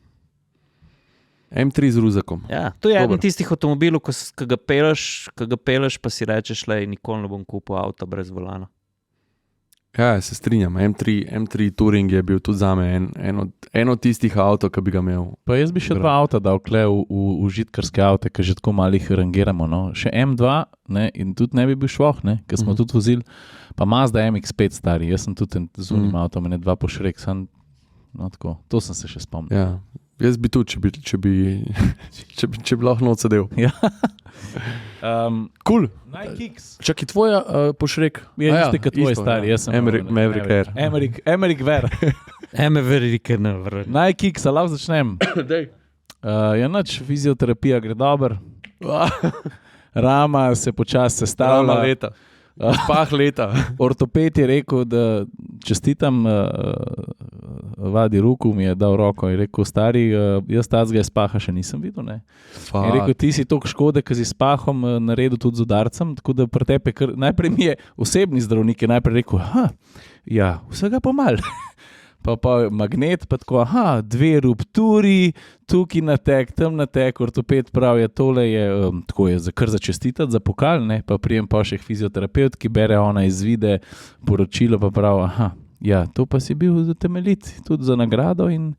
M3 z ruzakom. Ja, to je eden tistih avtomobilov, ki ga peleš, pa si rečeš, nikoli ne bom kupil avta brez volana. Ja, se strinjam. M3 Touring je bil tudi zame en od tistih avtov, ki bi ga imel. Pa jaz bi še 2 avta dal kle v žitkarske avte, ki že tako malih rangiramo. No. Še M2, ne, in tudi ne bi bil švoh, ker smo tudi vozili. Pa Mazda MX-5 stari, jaz sem tudi z unim avtom, ne 2 pošrek. Tako, to sem se še spomnil. Ja. Jaz bi tudi, če bi lahko noč sedel. Ja. Cool. Nike X. Čakaj, tvoja pošrek? Ja, isto kot tvoj stari. Ja. Maverick Air. Maverick Ver. Maverick Air. Nike X, lahko začnem. Nač, fizioterapija gre dobro. Rama se počasi sestavlja. Leta. Spah leta. Ortoped je rekel, da čestitam, Vadi Ruku mi je dal roko in rekel, stari, jaz tazga spaha še nisem videl. Ne? In rekel, ti si toliko škode, ki si spahom naredil tudi z udarcem, tako da pri tepe, najprej mi je osebni zdravnik je najprej rekel, ja, vsega pomal. Pa magnet, pa tako, 2 rupturi, tukaj natek, tam natek, ortoped pravi, tole je, tako je, kar začestitati, za pokal, ne, pa prijem pa še fizioterapeut, ki bere ona izvide, poročilo, pa pravi, ja, to pa si bil temeljit, tudi za nagrado in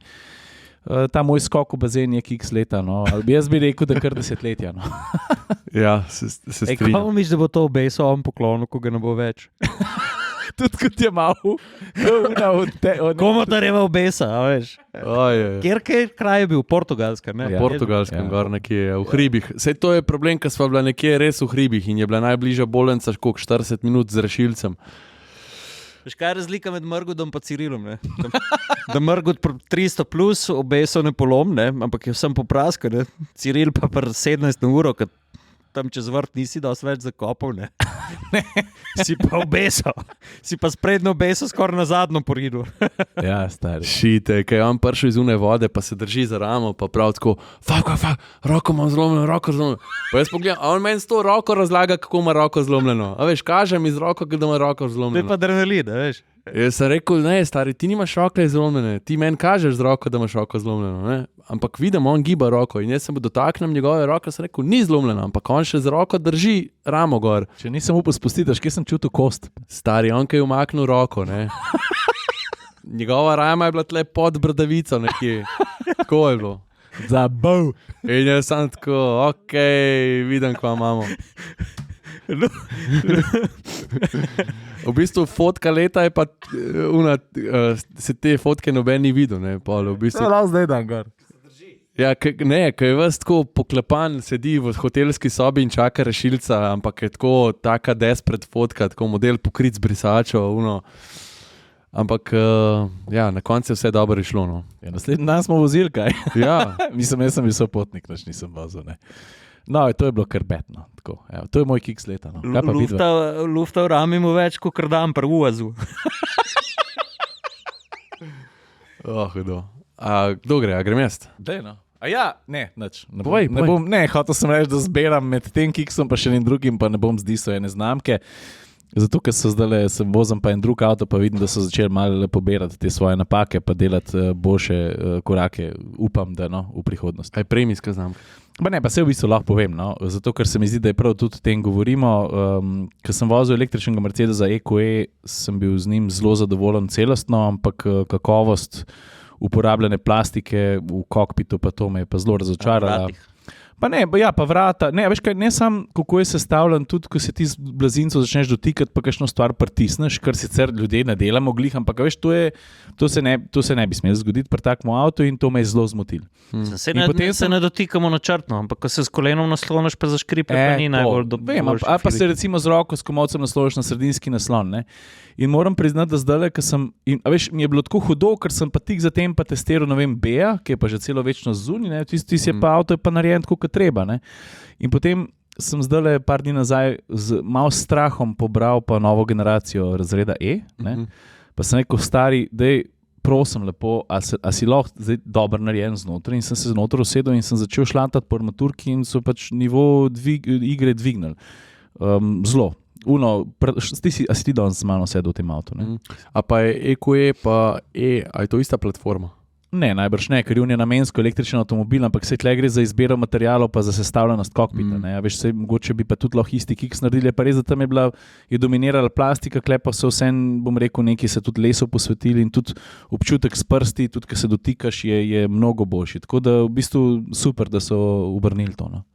ta moj skok v bazen je x leta, no, ali jaz bi rekel, da kar 10 letja, no. Ja, se strinjam. Kako misliš, da bo to obesil on poklonu, ko ga ne bo več? Tudi kot je malo. Komotarjeva obesa, a veš. Oj, Kjer kraj je bil? Portugalska, ne? na Portugalskem, gor nekje v hribih. Sej to je problem, ker sva bila nekje res v hribih in je bila najbližja bolnica, koliko 40 minut z rešilcem. Veš, kaj je razlika med Mrgodom in Cirilom? Ne? Da Mrgod 300 plus obeso ne polom, ne? Ampak je vsem popraska, ne? Ciril pa 17 na uro, ker tam čez vrt nisi dosti več zakopal, ne? Si pa obeso, si pa sprednjo obeso skoraj na zadnjo poridu. Ja, stari. Šite, kaj je on prišel iz une vode, pa se drži za ramo, pa prav tako, roko imam zlomljeno, roko zlomljeno. Pa jaz pogledam, a on meni s to roko razlaga, kako ima roko zlomljeno. A veš, kaže mi z roko, da ima roko To je zlomljeno. pa adrenalin, veš. Jaz sem rekel, ne, stari, ti nimaš roke zlomljene, ti meni kažeš z roko, da imaš roko zlomljeno, ne? Ampak vidim, on giba roko in jaz se mu dotaknem njegove roke, sem rekel, ni zlomljena, ampak on še z roko drži ramo gor. Če nisem upal spustiti, kje sem čutil kost. Stari, on kaj je umaknil roko, ne? Njegova rama je bila tle pod bradavico nekje, tako je bilo. Zabav. In jaz sem tako, vidim, kva imamo. V bistvu fotka leta je pa se te fotke noben ni videl, ne, pol, v bistvu. lahko zdaj dan gor. Ja, ko je vas tako poklepan, sedi v hotelski sobi in čaka rešilca, ampak je tako taka desperate fotka, tako model pokrit z brisačo, Ampak, ja, na koncu je vse dobro išlo, no. Ja, naslednji dan smo vozili, kaj? Ja, Mislim, jaz sem bil sopotnik, naš nisem vozil, ne. No, to je bilo kar betno, tako. Ja, to je moj kiks leta, no. Kaj pa vidva? Lufta v rami mu več, kot dan pri uvazu. hudo. A kdo gre, a grem jaz? Dej, no. A ja, ne, nič. Ne Povej, povej. hotel sem reči, da zberam med tem kiksom pa še enim drugim, pa ne bom zdisal ene znamke. Zato, ker sem vozim pa en drug avto, pa vidim, da so začeli malo pobirati te svoje napake, pa delati boljše korake, upam, da no, v prihodnosti. Aj premijska znamka. Pa se v bistvu lahko povem, no? Zato, ker se mi zdi, da je prav tudi o tem govorimo. Ker sem vozil električnega Mercedesa EQE, sem bil z njim zelo zadovoljen celostno, ampak kakovost uporabljene plastike v kokpitu, pa to me je pa zelo razočarala. Pa ne, pa vrata, ne, veš kaj, ne samo kako je sestavljen, tudi ko se ti z blazinco začneš dotikati, pa kakšno stvar pritisneš, kar sicer ljudje ne delamo glih, ampak veš, to se ne bi smelo zgoditi pri takem avtu in to me je zelo zmotilo. Se ne dotikamo načrtno, ampak ko se s kolenom nasloniš, pa zaškripe, pa ni najbolj dobro. Ali pa se recimo z roko s komolcem nasloniš na sredinski naslon, ne. In moram priznati, da zdaj, mi je bilo tako hudo, ker sem pa tik zatem pa testiral, ne vem, Bea, ki je pa že celo večno zunaj, tisti je pa avto je pa narejen tako, kot treba, ne. In potem sem zdaj par dni nazaj z malo strahom pobral pa novo generacijo razreda E, ne. Pa sem rekel, stari, dej, prosim lepo, a si lahko zdaj dobro narejen znotraj, in sem se znotraj usedel in sem začel šlatati po armaturki in so pač nivo igre dvignili. Zelo. A si ti danes z mano sedel v tem avtu, ne? A pa je EQE pa a je to ista platforma? Ne, najbrž ne, ker je namensko električen avtomobil, ampak se tle gre za izbiro materialov pa za sestavljenost kokpita, ne? A veš, mogoče bi pa tudi lahko isti kiks naredili, pa res, da tam je dominirala plastika, klepa so vsem, bom rekel, neki se tudi leso posvetili in tudi občutek s prsti, tudi ko se dotikaš, je mnogo boljši. Tako da v bistvu super, da so obrnili to, no.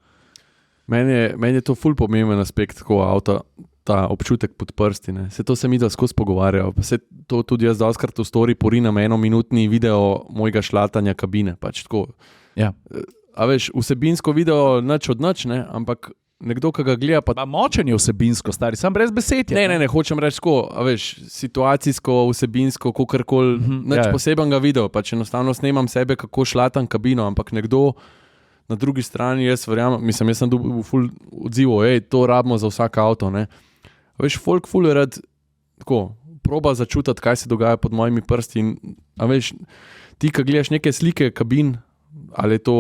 Meni je to ful pomemben aspekt tako avta, ta občutek pod prsti, ne. Se to se mi da skozi pogovarjajo, pa se to tudi jaz dostakrat v story porinam enominutni video mojega šlatanja kabine, pač tako. Ja. A veš, vsebinsko video nič od nič, ne, ampak nekdo, ki ga gleda, pa... Pa močen je vsebinsko, stari, sam brez besed je. Ne, hočem reči tako, a veš, situacijsko, vsebinsko, kakorkoli, nič posebenega video, pač enostavno snemam sebe, kako šlatam kabino, ampak nekdo na drugi strani, jaz verjamem, jaz sem dobil ful odzivov, to rabimo za vsak avto, ne. Veš, folk ful rad tako, proba začutiti, kaj se dogaja pod mojimi prsti in, a veš, ti, ko gledaš neke slike kabin, ali je to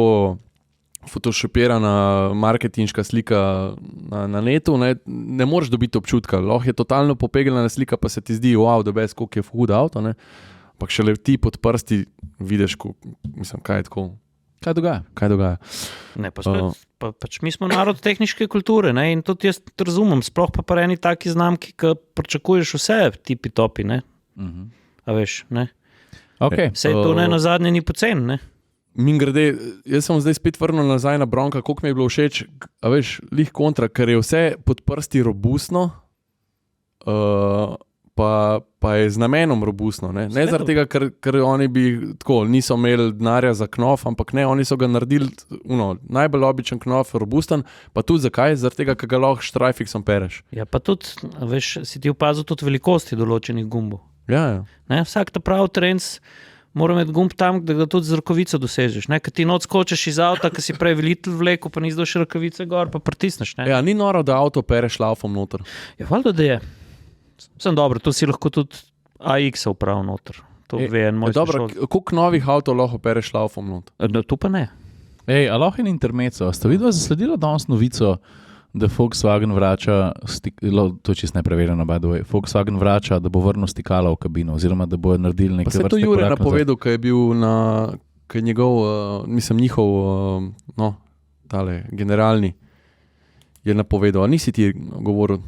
photoshopirana marketinška slika na netu, ne moreš dobiti občutka, lahko je totalno popeglana slika, pa se ti zdi, wow, da bez koliko je hud avto, ne, ampak šele ti pod prsti vidiš, kaj je tako. Kaj dogaja? Ne, pač mi smo narod tehniške kulture, ne, in tudi jaz razumem, sploh pa pri eni taki znamki, ki pričakuješ vse tipi topi, ne. A veš, ne. Okay. Sej to ne na zadnje ni pocen, ne. Mimogrede, jaz sem zdaj spet vrnil nazaj na Bronca, koliko mi je bilo všeč, a veš, lih kontra, ker je vse pod prsti robustno, pa je z namenom robustno. Ne zaradi tega, ker oni bi tako niso imeli denarja za knof, ampak ne, oni so ga naredili najbolj običen knof, robusten, pa tudi zakaj? Zaradi tega, ker ga lahko štrajfiksom pereš. Ja, pa tudi, veš, si ti opazil tudi velikosti določenih gumbov. Ja. Ne? Vsak ta pravi trend mora imeti gumb tam, da ga tudi z rokavico dosežeš. Ker ti noč skočiš iz avta, ki si prej velitelj vlekel, pa nisi došel rokavice gor, pa pritisneš. Ne? Ja, ni noro, da avto pereš laufom noter. Ja, valjda, da je. Sem dobro, to si lahko tudi AX uprav noter. To ve en moj dobro, koliko novih avtov lahko pereš laufom noter? No, tu pa ne. Ej, a lahko je intermezzo. Ste videli, zasledila danes novico, da Volkswagen vrača, to je čisto nepreverjeno, by the way, Volkswagen vrača, da bo vrnil stikala v kabino, oziroma da bo naredili nekaj vrste. Pa se to Jure napovedal, ko je bil ko je njihov, tale, generalni, je napovedal. A nisi ti govoril?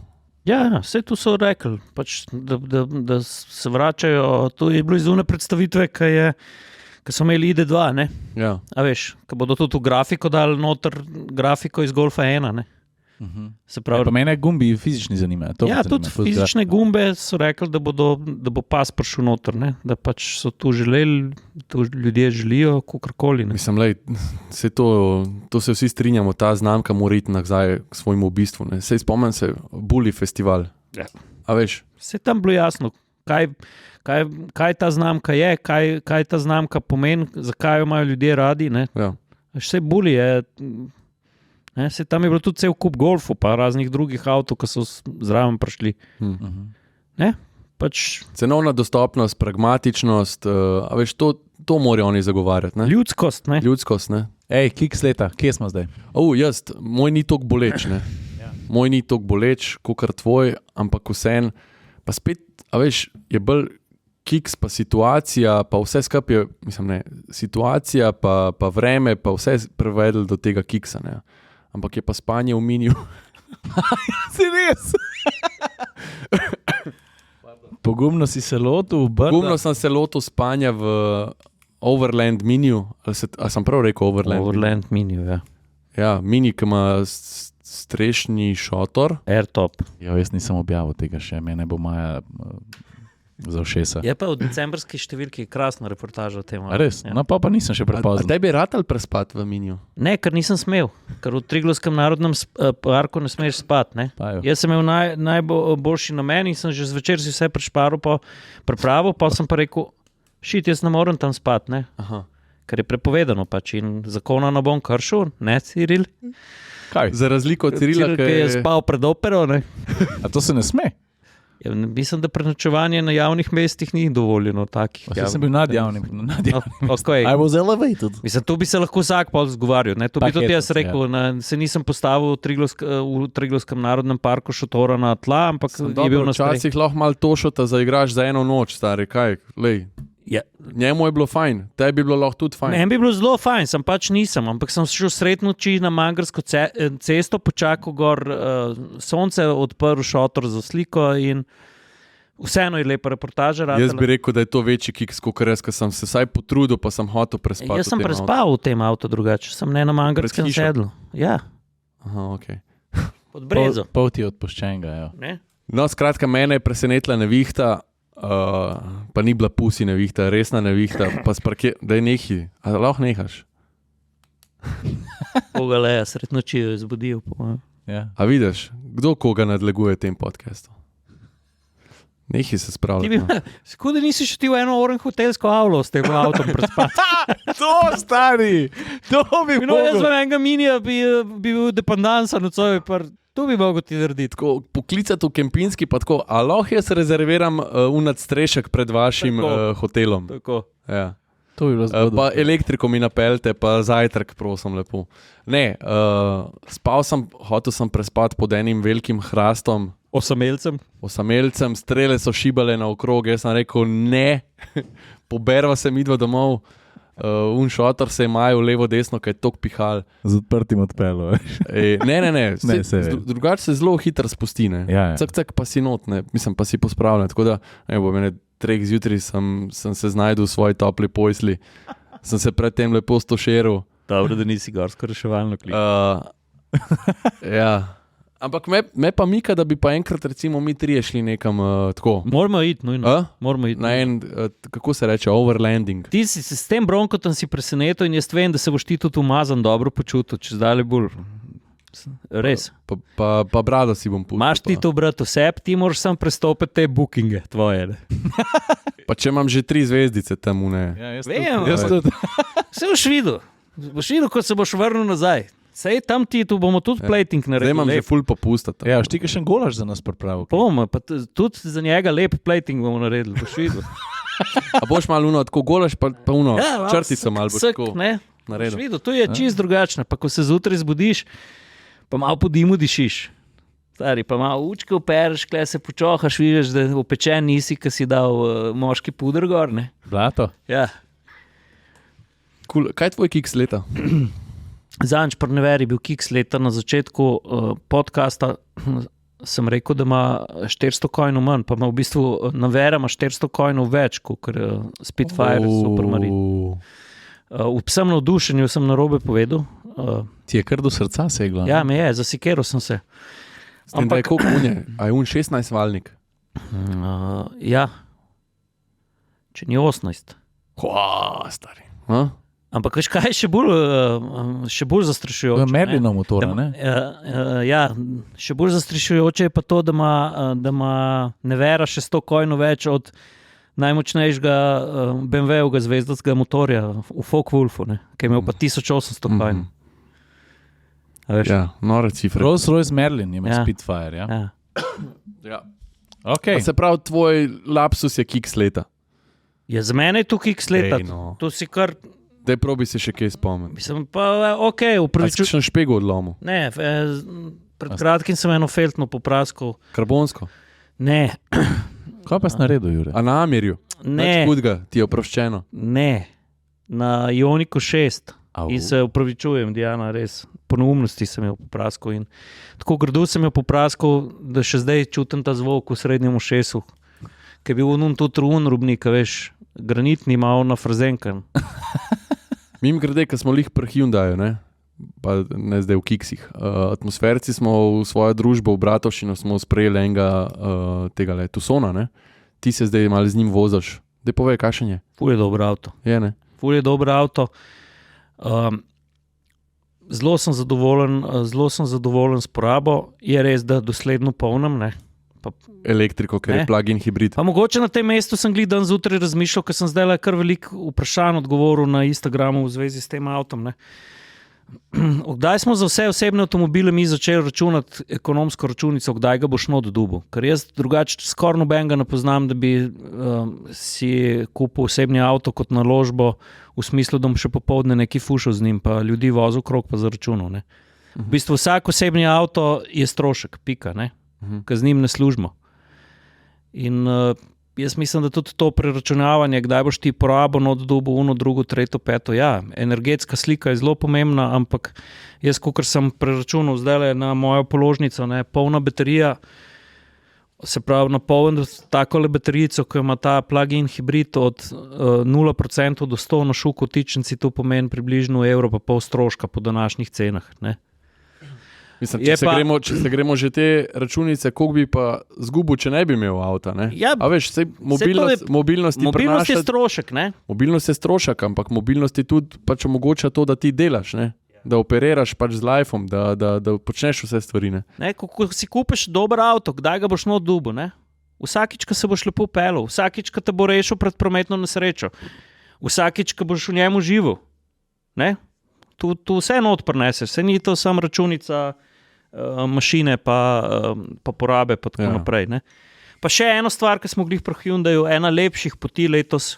Ja, vse tu so rekli, pač, da se vračajo, to je bilo iz une predstavitve, ki so imeli ID2, ne? Ja. A veš, ko bodo tudi v grafiko dali noter grafiko iz Golfa 1, ne? Se pravi, pa mene gumbi fizični zanimajo. Ja, tudi fizične gumbe so rekli, da bo pas prišel noter, ne? Da pač so tu želeli, to ljudje želijo, kakorkoli. Mislim, to se vsi strinjamo, ta znamka mora iti nazaj k svojemu bistvu. Sej spomnim se, Bully festival. Ja. A veš? Se tam bilo jasno, kaj ta znamka je, kaj ta znamka pomeni, zakaj jo imajo ljudje radi. Ne? Ja. Vse Bully je... Se tam je bilo tudi cel kup golfov, pa raznih drugih avtov, ki so zraven prišli. Cenovna dostopnost, pragmatičnost, a veš, to morajo oni zagovarjati. Ne? Ljudskost, ne? Ljudskost, ne? Ej, kiks leta, kje smo zdaj? Jaz, moj ni toliko boleč, ne? Moj ni toliko boleč, kakor tvoj, ampak vsem, pa spet, a veš, je bolj kiks, pa situacija, pa vse skupaj je, mislim, ne, situacija, pa vreme, pa vse prevedel do tega kiksa, ne? Ampak je pa spanje v miniju. Si res? Pogumno si se lotil v Brda? Pogumno sem se lotil spanja v Overland miniju. Ali sem prav rekel Overland? Overland miniju, ja. Ja, mini, ki ima strešni šotor. Airtop. Ja, jaz nisem objavil tega še, mene bo Maja za ušesa. Je pa v decembrski številki krasna reportaža o tem. A res? Ja. No pa nisem še prepoznan. A tebi je ratal prespat v miniju? Ne, ker nisem smel, ker v Triglavskem narodnem parku ne smeš spati. Ne? Jaz sem imel najboljši namen in sem že zvečer si vse pripravil, pa sem pa rekel, jaz ne morem tam spati, ne? Ker je prepovedano pač in zakona ne bom kršil, ne Ciril? Kaj? Za razliko od Cirila, ki je spal pred opero, ne? A to se ne sme? Ja, mislim, da prenočevanje na javnih mestih ni dovoljeno takih. Jaz sem bil nad javnim. Okay. I was elevated. Mislim, tu bi se lahko vsak pol zgovarjal. Tu bi tudi jaz rekel, se nisem postavil v Triglavskem narodnem parku šotora na tla, ampak je bil na strani. Včasih lahko malo tošota zaigraš za eno noč, stari, kaj, lej. Ja. Njemu je bilo fajn, tebi bi bilo lahko tudi fajn. Meni bi bilo zelo fajn, sem pač nisem, ampak sem šel sred noči na Mangarsko cesto, počakal gor, sonce, odprl šotor za sliko in vseeno je lepa reportaža. Jaz bi rekel, da je to večji kiks, kot res, ker sem se vsaj potrudil, pa sem hotel prespati. Jaz sem prespal v tem avtu drugače, sem ne na Mangarskem sedlu. Ja. Aha, okej. Pod brezo. Pol ti je odpuščenega, jo. Ne? No, skratka, mene je presenetila nevihta, pa ni bila pusi nevihta, resna nevihta, pa daj nehi, a lahko nehaš? Koga leja, sred noči jo je zbudil. Ja. A vidiš, kdo koga nadleguje v tem podcastu? Nehi se spravljati. Skudi nisi še ti v eno oren hotelsko avlo s tem avtom prespati. To, stari! To bi mogel. Jaz v enega minija bi bil dependansa na coj, to bi mogel ti narediti. Poklicati v kempinski, pa tako, a lahko jaz rezerviram nadstrešek pred vašim hotelom. Tako. Ja. To bi bilo zgodilo. Pa elektriko mi napeljte, pa zajtrk, prosim, lepo. Ne, hotel sem prespati pod enim velikim hrastom. Osamelcem, strele so šibale naokrog, jaz sem rekel, ne, poberva se midva domov. Šotor se je majal levo, desno, kaj je tok pihal. Z odprtim odpelo. Ne. Drugače se zelo hitro spusti. Ja. Cak, pa si not, ne. Mislim, pa si pospravljen. Tako da, bo mene 3 zjutraj sem se znajdel v svoji topli pojsli. Sem se predtem lepo stošeril. Dobro, da nisi gorsko reševalno klik. Ja. Ampak me pa mika, da bi pa enkrat recimo mi trije šli nekam tako. Moramo iti, nujno. Moramo iti. Na en, kako se reče, overlanding. Ti si s tem bronkotom si presenetil in jaz vem, da se boš ti tudi umazan dobro počutil, če zdaj bolj. Res. Pa brado si bom pustil. Maš ti to brat vse, ti moraš sam prestopiti te bookinge tvoje. Pa če imam že 3 zvezdice tam, ne. Ja, Vem, jaz tudi. Vse boš videl. Boš videl, ko se boš vrnil nazaj. Sej tam ti, tu bomo tudi plating Zdaj naredili. imam že ful popusta tam. Ja, štika še en golaž za nas pripravil. Bomo, pa tudi za njega lep plating bomo naredili, boš videl. A boš malo uno, tako golaš, pa uno, malo črtico malo boš tako ne? Boš naredil. videl, to je čist drugačno. Pa ko se zjutraj zbudiš, pa malo po dimu dišiš. Stari, pa malo učke opereš, kle se počohaš, vidiš, da opečen nisi, ki si dal moški puder gor, ne? Blato. Ja. Cool. Kaj je tvoj kiks leta? Zanč pri Neveri bil kiks leta na začetku podcasta, sem rekel, da ima 400 coinov manj, pa ima v bistvu Nevera ima 400 coinov več, kot Spitfire Supermarine. Sem navdušen, sem narobe povedal. Ti je kar do srca segla. Ja, me je, zasekeral sem se. S tem, da je koliko unje? A je un 16 valnik? Ja, če ni 18. Hva, stari. Ha? Ampak veš, kaj je še bolj zastrašujoče? To je Merlinov motor, ne? Ja, še bolj zastrašujoče je pa to, da ima Nevera še 100 coinov več od najmočnejšega BMW-ovega zvezdatskega motorja v Focke-Wulfu, ki je imel pa 1800 coinov. Ja, nore cifre. Rolls-Royce Merlin ima Ja. Spitfire, ja. Ja. Okay. Se pravi, tvoj lapsus je kiks leta. Ja, za mene je to kiks leta. Ej, no. To si kar, Daj probi se še kaj spomniti. mislim pa, ok, A si upravičujem. kakšen špego odlomil? Ne, pred kratkim sem eno feltno popraskal. Karbonsko? Ne, Kaj pa si naredil, Jure? A na Amirju? ne, Hudga, ti je oproščeno. ne. Na Ioniku 6. Au. In se upravičujem, Diana, res. Po neumnosti sem jo popraskal. In tako grdo sem jo popraskal, da še zdaj čutim ta zvok v srednjem ušesu. Ker je bil tudi rubnik, veš, granitni, malo nafrazenkan. Mim grede, ko smo lih pri Hyundaju, ne? Pa ne zdaj v kiksih. Atmosferci smo v svojo družbo, v Bratovščino smo sprejeli enega tega Tucsona, ne? Ti se zdaj malo z njim vozaš. Daj povej, kakšen je? Ful je dober avto. Je, ne? Ful je dober avto. Zelo sem zadovoljen s porabo. Je res, da dosledno polnim, ne. Elektriko, ker Ne. je plug-in hibrid. Pa mogoče na tem mestu sem glih dan zjutraj razmišljal, ker sem zdaj kar veliko vprašanj odgovoril na Instagramu v zvezi s tem avtom. Ne. Kdaj smo za vse osebne avtomobile mi začeli računati ekonomsko računico, kdaj ga boš not dobil? Ker jaz drugače skoraj nobenega ne poznam, da bi si kupil osebni avto kot naložbo, v smislu, da bom še popoldne neki fušal z njim, pa ljudi vozil krog pa za računov. Ne. V bistvu vsak osebni avto je strošek, pika, ne. Ker z njim ne služimo. In jaz mislim, da tudi to preračunavanje, kdaj boš ti porabo not dobil, uno, drugo, tretjo, peto, ja, energetska slika je zelo pomembna, ampak jaz, kakor sem preračunal zdaj na mojo položnico, ne, polna baterija, se pravi napolnjen takole baterijico, ko ima ta plug-in hibrid od 0% do 100 na šuku tičnici, to pomeni približno €1,5 stroška po današnjih cenah, ne. Mislim, Je če se gremo že te računice, koliko bi pa zgubil, če ne bi imel avta, ne? Ja, A veš, sej mobilnost ti mobilnost je prinaša, strošek, ne. mobilnost je strošek, ampak mobilnost ti tudi pač omogoča to, da ti delaš, ne? Da operiraš pač z lifeom, da počneš vse stvari, ne? Ne, ko si kupiš dober avto, kdaj ga boš not dobil, ne? Vsakič, ko se boš lepo pelil, vsakič, ko te bo rešil pred prometno nesrečo, vsakič, ko boš v njemu živel, ne? Tu vse not prineseš, vse ni to samo računica, mašine pa porabe pa tako naprej, ne? Pa še eno stvar, ki smo glih pri Hyundaju, ena lepših poti letos,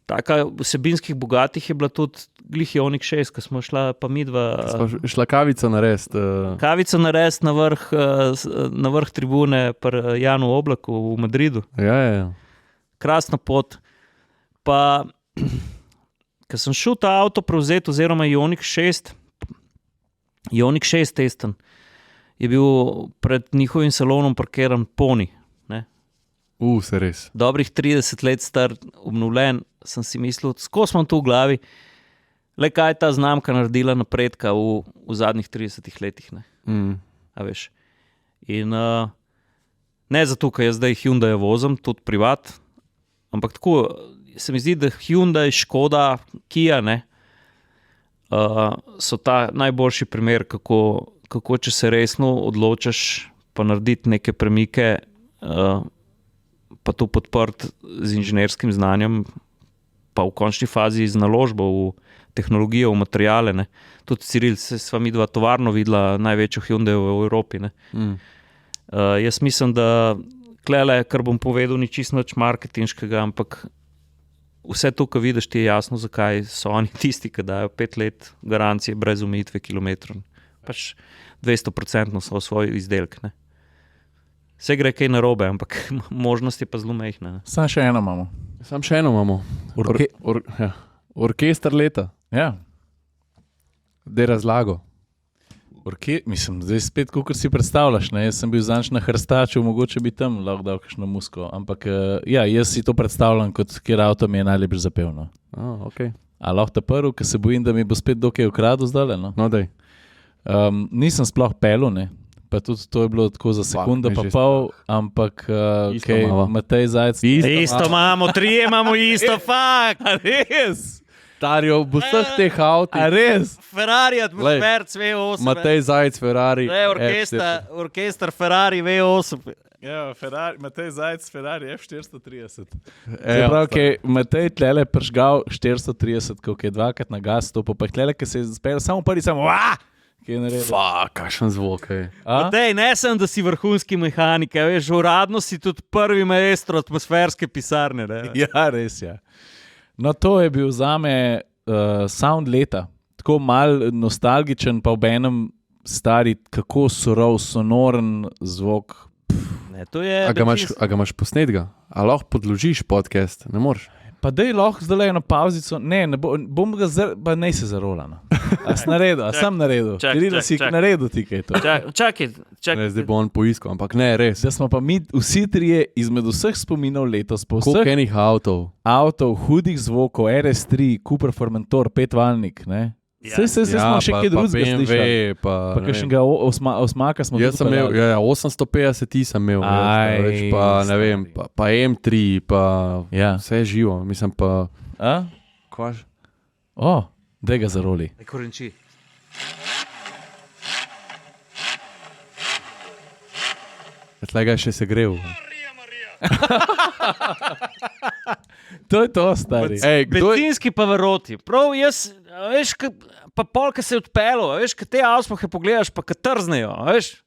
taka vsebinskih bogatih je bila tudi glih Ioniq 6, ko smo šla pa midva Šla kavico narediti. kavico narediti na vrh tribune pri Janu Oblaku v Madridu. Ja. Krasna pot. Pa, ko sem šel ta avto prevzeti, oziroma Ioniq 6 testen, je bil pred njihovim salonom parkiran Pony. Se res. Dobrih 30 let star, obnovljen, sem si mislil, skozi imam to v glavi, le kaj je ta znamka naredila napredka v zadnjih 30 letih. Ne? a veš. In ne zato, ker jaz zdaj Hyundai vozim, tudi privat, ampak tako, se mi zdi, da Hyundai, Škoda, Kia, ne, so ta najboljši primer, kako če se resno odločiš pa narediti neke premike, pa to podprt z inženirskim znanjem, pa v končni fazi z naložbo v tehnologijo, v materiale. Ne. Tudi Ciril, sva mi dva tovarno videla največjo Hyundai v Evropi. Ne. Jaz mislim, da klele, kar bom povedal, ni čisto nič marketinškega, ampak vse to, kar vidiš, ti je jasno, zakaj so oni tisti, ki dajo 5 let garancije brez omejitve kilometrov. Pač 200% so v svoji izdelki. Ne. Vse gre kaj narobe, ampak možnosti pa zelo mehne. Samo še eno imamo. Orkester leta. Ja. Da je razlago. Mislim, zdaj spet, kot si predstavljaš. Ne? Jaz sem bil zanj na Hrstaču, mogoče bi tam lahko dal kakšno musko. Ampak ja, jaz si to predstavljam, kot kjer avto mi je najlepši zapel. No. Okay. A lahko ta prvi, ker se bojim, da mi bo spet dokaj ukradel zdaj. No? Daj. Nisem sploh pelil, ne? Pa tudi to je bilo tako za sekundo pa pol, ampak Matej Zajc... Isto imamo, 3 imamo isto, fakt! A res? Tarijo v vseh teh avtih. A res? Ferrari, atmosfer, V8. Matej Zajc, Ferrari. Orkester Ferrari, V8. Ja, Matej Zajc, Ferrari F430. Matej tlele pržgal 430, ko je dvakrat na gas stopil, pa tlele, ki se je spel, samo prvi, samo kakšen zvok je. Matej, ne sem, da si vrhunski mehanik, veš, uradno si tudi prvi maestro atmosferske pisarne. Ne? Ja, res je. No, to je bil zame sound leta. Tako mal nostalgičen, pa v enem stari, kako surov, sonoren zvok. Ne, to je... A ga imaš posnetega? A lahko podložiš podcast? Ne moreš. Pa daj lahko zdaj eno pauzico. Ne bom ga pa ne se zarola. No. A si naredil, a sam naredil. Kirilo si naredil ti kaj to. Čakaj. Ne, zdaj bo on poiskal, ampak ne, res. Da smo pa mi vsi trije izmed vseh spominov letos, po vseh koliko enih avtov, hudih zvokov, RS3, Cooper Formentor, 5-valnik, ne? Vse smo še kaj drugega slišali. Pa kakšnega osmaka smo jaz sem imel, 850 sem imel. Pa ne vem, pa M3, pa vse živo. Mislim pa... Kvaš? Daj ga zaroli. Korenči. Tlega je še segrel. To je to, stari. Bencinski pavaroti. Prav jaz, veš, pa polka se je odpelo, veš, ka te avspohe pogledaš, pa ka trznejo, veš.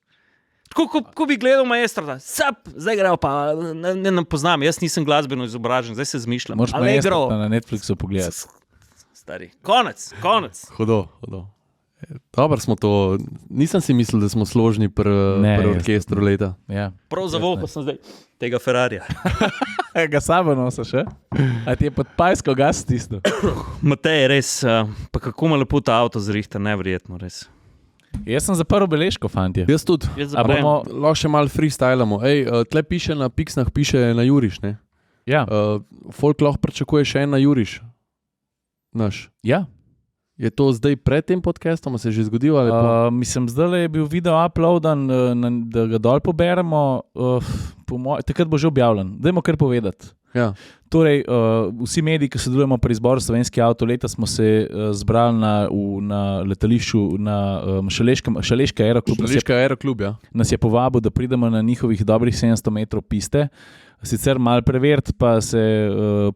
Tako, ko bi gledal maestro, zdaj grejo pa, ne poznam, jaz nisem glasbeno izobražen, zdaj se zmišljam. Moš maestro na Netflixu pogledati. Stari, konec. Hudo. Dobro smo to, nisem si mislil, da smo složni pri orkestru leta. Ja. Prav zavolko sem zdaj tega Ferrarija. Ga sabo nosiš, a ti je pod pajsko gas stisnil? Matej, res, pa kako ima lepo ta avto zrihta, neverjetno, res. Jaz sem zaprl beležko, fantje. Jaz tudi. Lahko še malo freestylamo. Tle piše na Pixnah, piše na Juriš, ne? Ja. Folk lahko pričakuje še en na Juriš. Naš. Ja. Je to zdaj pred tem podcastom, se je že zgodilo? Mislim, zdaj je bil video uploadan, da ga dol poberemo. Takrat bo že objavljen. Dajmo kar povedati. Ja. Torej, vsi mediji, ki sodelujemo pri izboru Slovenski avto leta, smo se zbrali na letališču na Šaleški aeroklub. Šaleški aeroklub, ja. Nas je povabil, da pridemo na njihovih dobrih 700 metrov piste. Sicer malo preveriti, pa se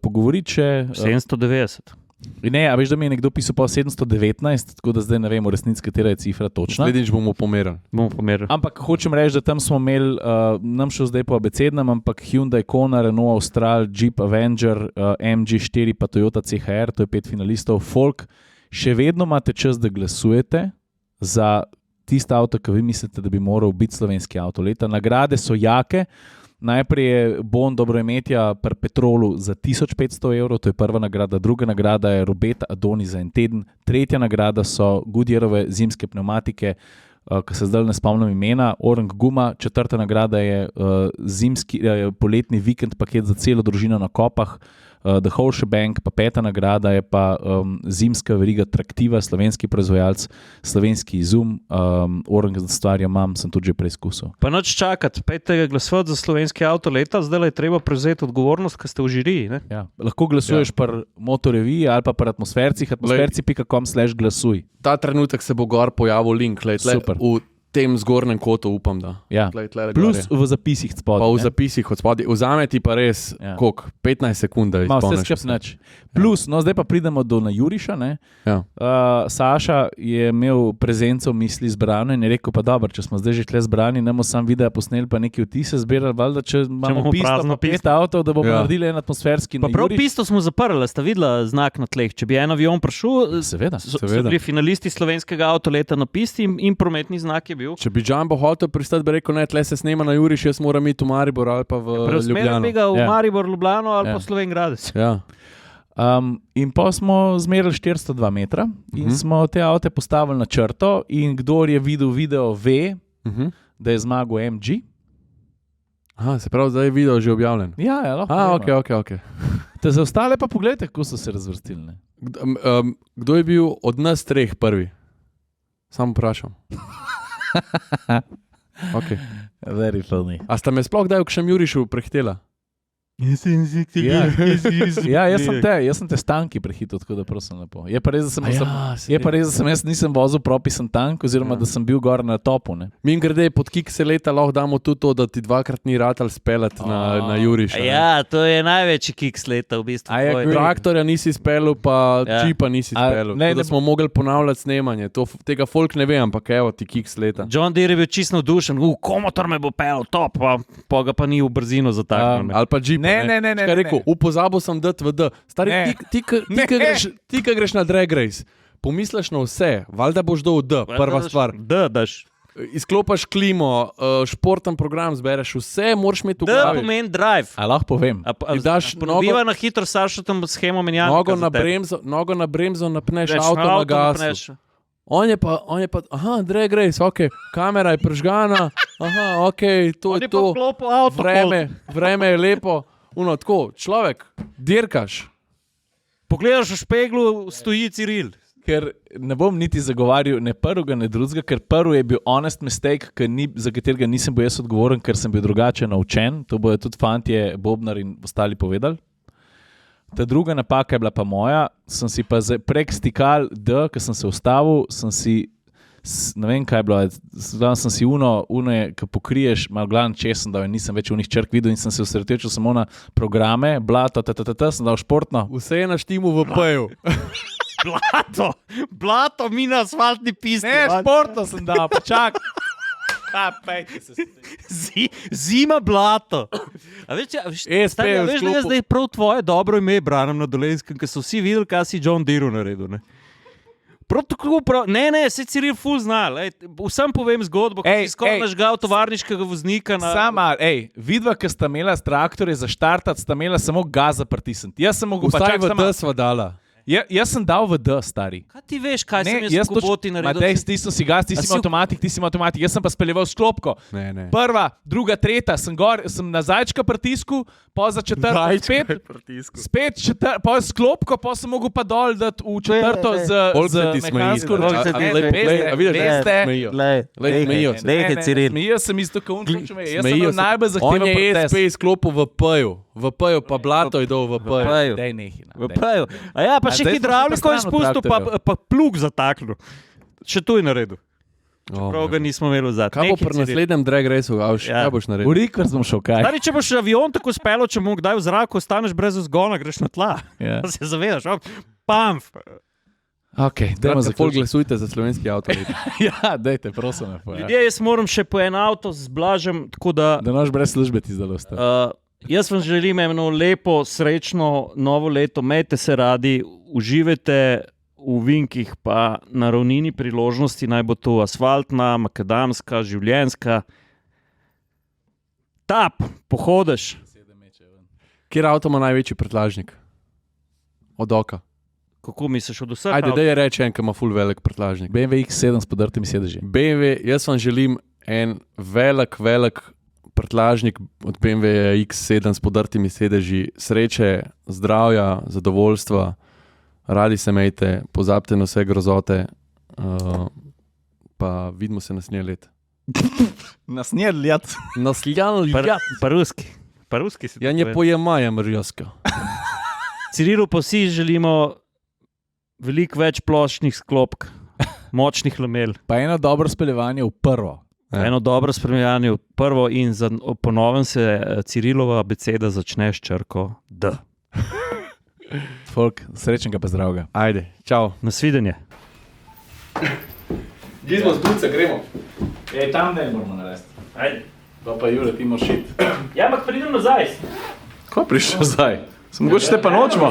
pogovoriti še. 790. Ne, a veš, da mi je nekdo pisal pa 719, tako da zdaj ne vem v resnici, katera je cifra točna. Sledič bomo pomerili. Ampak hočem reči, da tam smo imeli, nam šel zdaj po abecednem, ampak Hyundai Kona, Renault Austral, Jeep Avenger, MG4 pa Toyota CHR, to je 5 finalistov. Folk, še vedno imate čas, da glasujete za tiste avto, ki vi mislite, da bi moral biti slovenski avto leta. Nagrade so jake. Najprej je bon dobroimetja pri Petrolu za 1500 €, to je prva nagrada, druga nagrada je Robeta Adoni za en teden, tretja nagrada so Goodyearove zimske pneumatike, ki se zdaj ne spomnim imena, Orang guma, četrta nagrada je poletni vikend paket za celo družino na Kopah, The Whole Bank, pa 5. nagrada je pa zimska veriga Traktiva, slovenski proizvajalec, slovenski izum, Orange za stvarjo imam, sem tudi že preizkusil. Pa noč čakati, pejte glasovati za slovenski avto leta, zdaj je treba prevzeti odgovornost, ker ste v žiriji. Ne? Ja. Lahko glasuješ pri Motoreviji ali pa pri atmosfercih, atmosferci.com/glasuj. Ta trenutek se bo gor pojavil link, Super. v tem zgornjem kotu, upam, da. Ja. Tle Plus v zapisih spodaj. Pa v zapisih od spodaj. Vzame ti pa res, koliko? 15 sekund, da izpolniš. Plus, no zdaj pa pridemo do na Juriša. Ja. Saša je imel prezenco misli zbrane in je rekel, pa dobro, če smo zdaj že tle zbrani, ne bomo sam video posneli, pa neki vtise zbirali, valjda, če imamo pisto, pa 5 avtov, da bomo naredili en atmosferski na Juriš. Pa prav pisto smo zaprli, sta videla znak na tleh. Če bi en avion prišel, seveda. So bili finalisti slovenskega avtoleta na pisti in prometni znak je bil. Če bi Jumbo hotel pristati, bi rekel, ne, tle se snema na Juriš, jaz moram iti v Maribor ali pa v Ljubljano. Preusmeril bi ga v Maribor, Ljubljano ali pa Slovenj Gradec. Ja. In pa smo zmerili 402 metra in smo te avte postavili na črto in kdor je videl video, ve, da je zmagal MG. Aha, se pravi, zdaj je video že objavljen. Ja, lahko. Ok. Te za ostale pa pogledajte, kako so se razvrstili. Ne? Kdo je bil od nas treh prvi? Samo vprašam. Okay. Very funny. A sta me sploh kdaj v kakšnem Jurišu prehitela? Jaz sem te stanki prehitil, tako da prosim lepo. Je pa res, da sem jaz nisem vozil propisen tank, oziroma da sem bil gor na topu. Mimogrede, pod kik se leta lahko damo tudi to, da ti dvakrat ni ratal speljati na Juriša. Ja, to je največji kiks leta v bistvu. Traktorja nisi speljal, pa čipa nisi speljal. Da smo mogli ponavljati snemanje. Tega folk ne ve, ampak evo ti kiks leta. John Deere je bil čisto navdušen. Komotor me bo peljal, top, pa ga pa ni v brzino zataknil. Ali pa Jeep. Ne. Rekel, pozabil sem dati v D. Stari, ti, ki greš na Drag Race, pomisliš na vse, valjda boš dal v D, prva stvar. D daš. Izklopaš klimo, športen program zbereš, vse moraš imeti v glavi. D pomeni drive. A lahko povem. Ponoviva na hitro Sašotom schemo menjalnika. Nogo na bremzo napneš, avto na gasu. On je pa, aha, Drag Race, ok, kamera je prežgana, aha, ok, to je to. Vreme je lepo. Tako, človek, dirkaš. Pogledaš v špeglu, stoji Ciril. Ker ne bom niti zagovarjal ne prvega, ne drugega, ker prvi je bil honest mistake, za katerega nisem bil jaz odgovoren, ker sem bil drugače naučen. To bojo tudi fantje, Bobnar in ostali povedali. Ta druga napaka je bila pa moja, sem si pa prek stikal D, ko sem se ustavil, sem si, ne vem kaj je bilo, sem si ko pokriješ, malo glavno česen, da nisem več v njih črk videl in sem se osredotočil samo na programe, blato, sem dal športno. Vse je na štimu v P-ju. Blato, mi na asfaltni pisti. Ne, športno sem dal, pa čak. Zima blato. Veš, da je zdaj prav tvoje dobro ime branim na Dolenjskem, ker so vsi videli, kaj si John Deere naredil. Ne, se Ciril ful zna. Vsem povem zgodbo, ko si skoraj nažgal tovarniškega voznika. Vidva, ki sta imela traktorje za štartat, sta imela samo gaz za pritisniti. Jaz sem mogel Vstaj v D sva dala. Jaz sem dal v D, stari. Kaj ti veš, kaj sem jaz v kuboti naredil? Stisnil si gas, ti si avtomatik, jaz sem pa speljeval sklopko. Ne. Prva, druga, tretja, sem na zajčka pritisku, pa za četrto, spet četrto, pa sklopko, pa sem mogel pa dol dati v četrto z mehansko ročko. Smejijo se mi isto, kot unčume. Jaz sem najbolj zahteven protest. On je SP izklopil v P-ju. V P-ju, pa blato je dol v P-ju. Dej nehi. V P-ju. A ja, pa še hidravliko je spustil, pa plug zataknil. Še tu je naredil. Prav ga nismo imeli vzati. Kaj bo pri naslednjem Drag Raceu? Kaj boš naredil? V Rikvar sem šel, kaj? Stari, če boš avion tako spelo, če mu kdaj v zraku ostaneš brez vzgona, greš na tla. Da se zavedaš. Pamf. Ok, dajmo zaključiti. Folk glasujte za slovenski avto. Ja, dajte, prosim. Ljudje, jaz moram še po en avto z Blažem, tako da... Da noš brez službe ti zdalo sta. Jaz vam želim eno lepo, srečno novo leto. Imejte se radi, uživajte v vinkih, pa na ravnini priložnosti, naj bo to asfaltna, makadamska, življenjska. Tap, pohodeš. Kjer avto ima največji prtljažnik? Od oka. Kako misliš, od vseh? Ajde, da je reči en, ki ima ful velik prtljažnik. BMW X7 s podrtimi sedeži. BMW, jaz vam želim en velik prtljažnik od BMW X7 s podrtimi sedeži, sreče, zdravja, zadovoljstva, radi se imejte, pozabite na vse grozote, pa vidimo se naslednje leto. Naslednji let. Naslednje leto. Pa ruski se Ja, ne pojemajem rjosko. Cirilu pa vsi želimo veliko več ploščnih sklopk, močnih lamel. Pa eno dobro speljevanje v prvo. Ja. Eno dobro spremljanje v prvo in ponovem se Cirilova abeceda začne s črko D. Folk, srečnega pa zdravega. Ajde, čau. Nasvidenje. Gizmo z duce, gremo. Ej, tam ne moramo narediti. Ajde. Pa Jure, ti moraš iti. Ja, ampak pridem nazaj. Ko prišel zdaj? Mogoče te pa nočemo.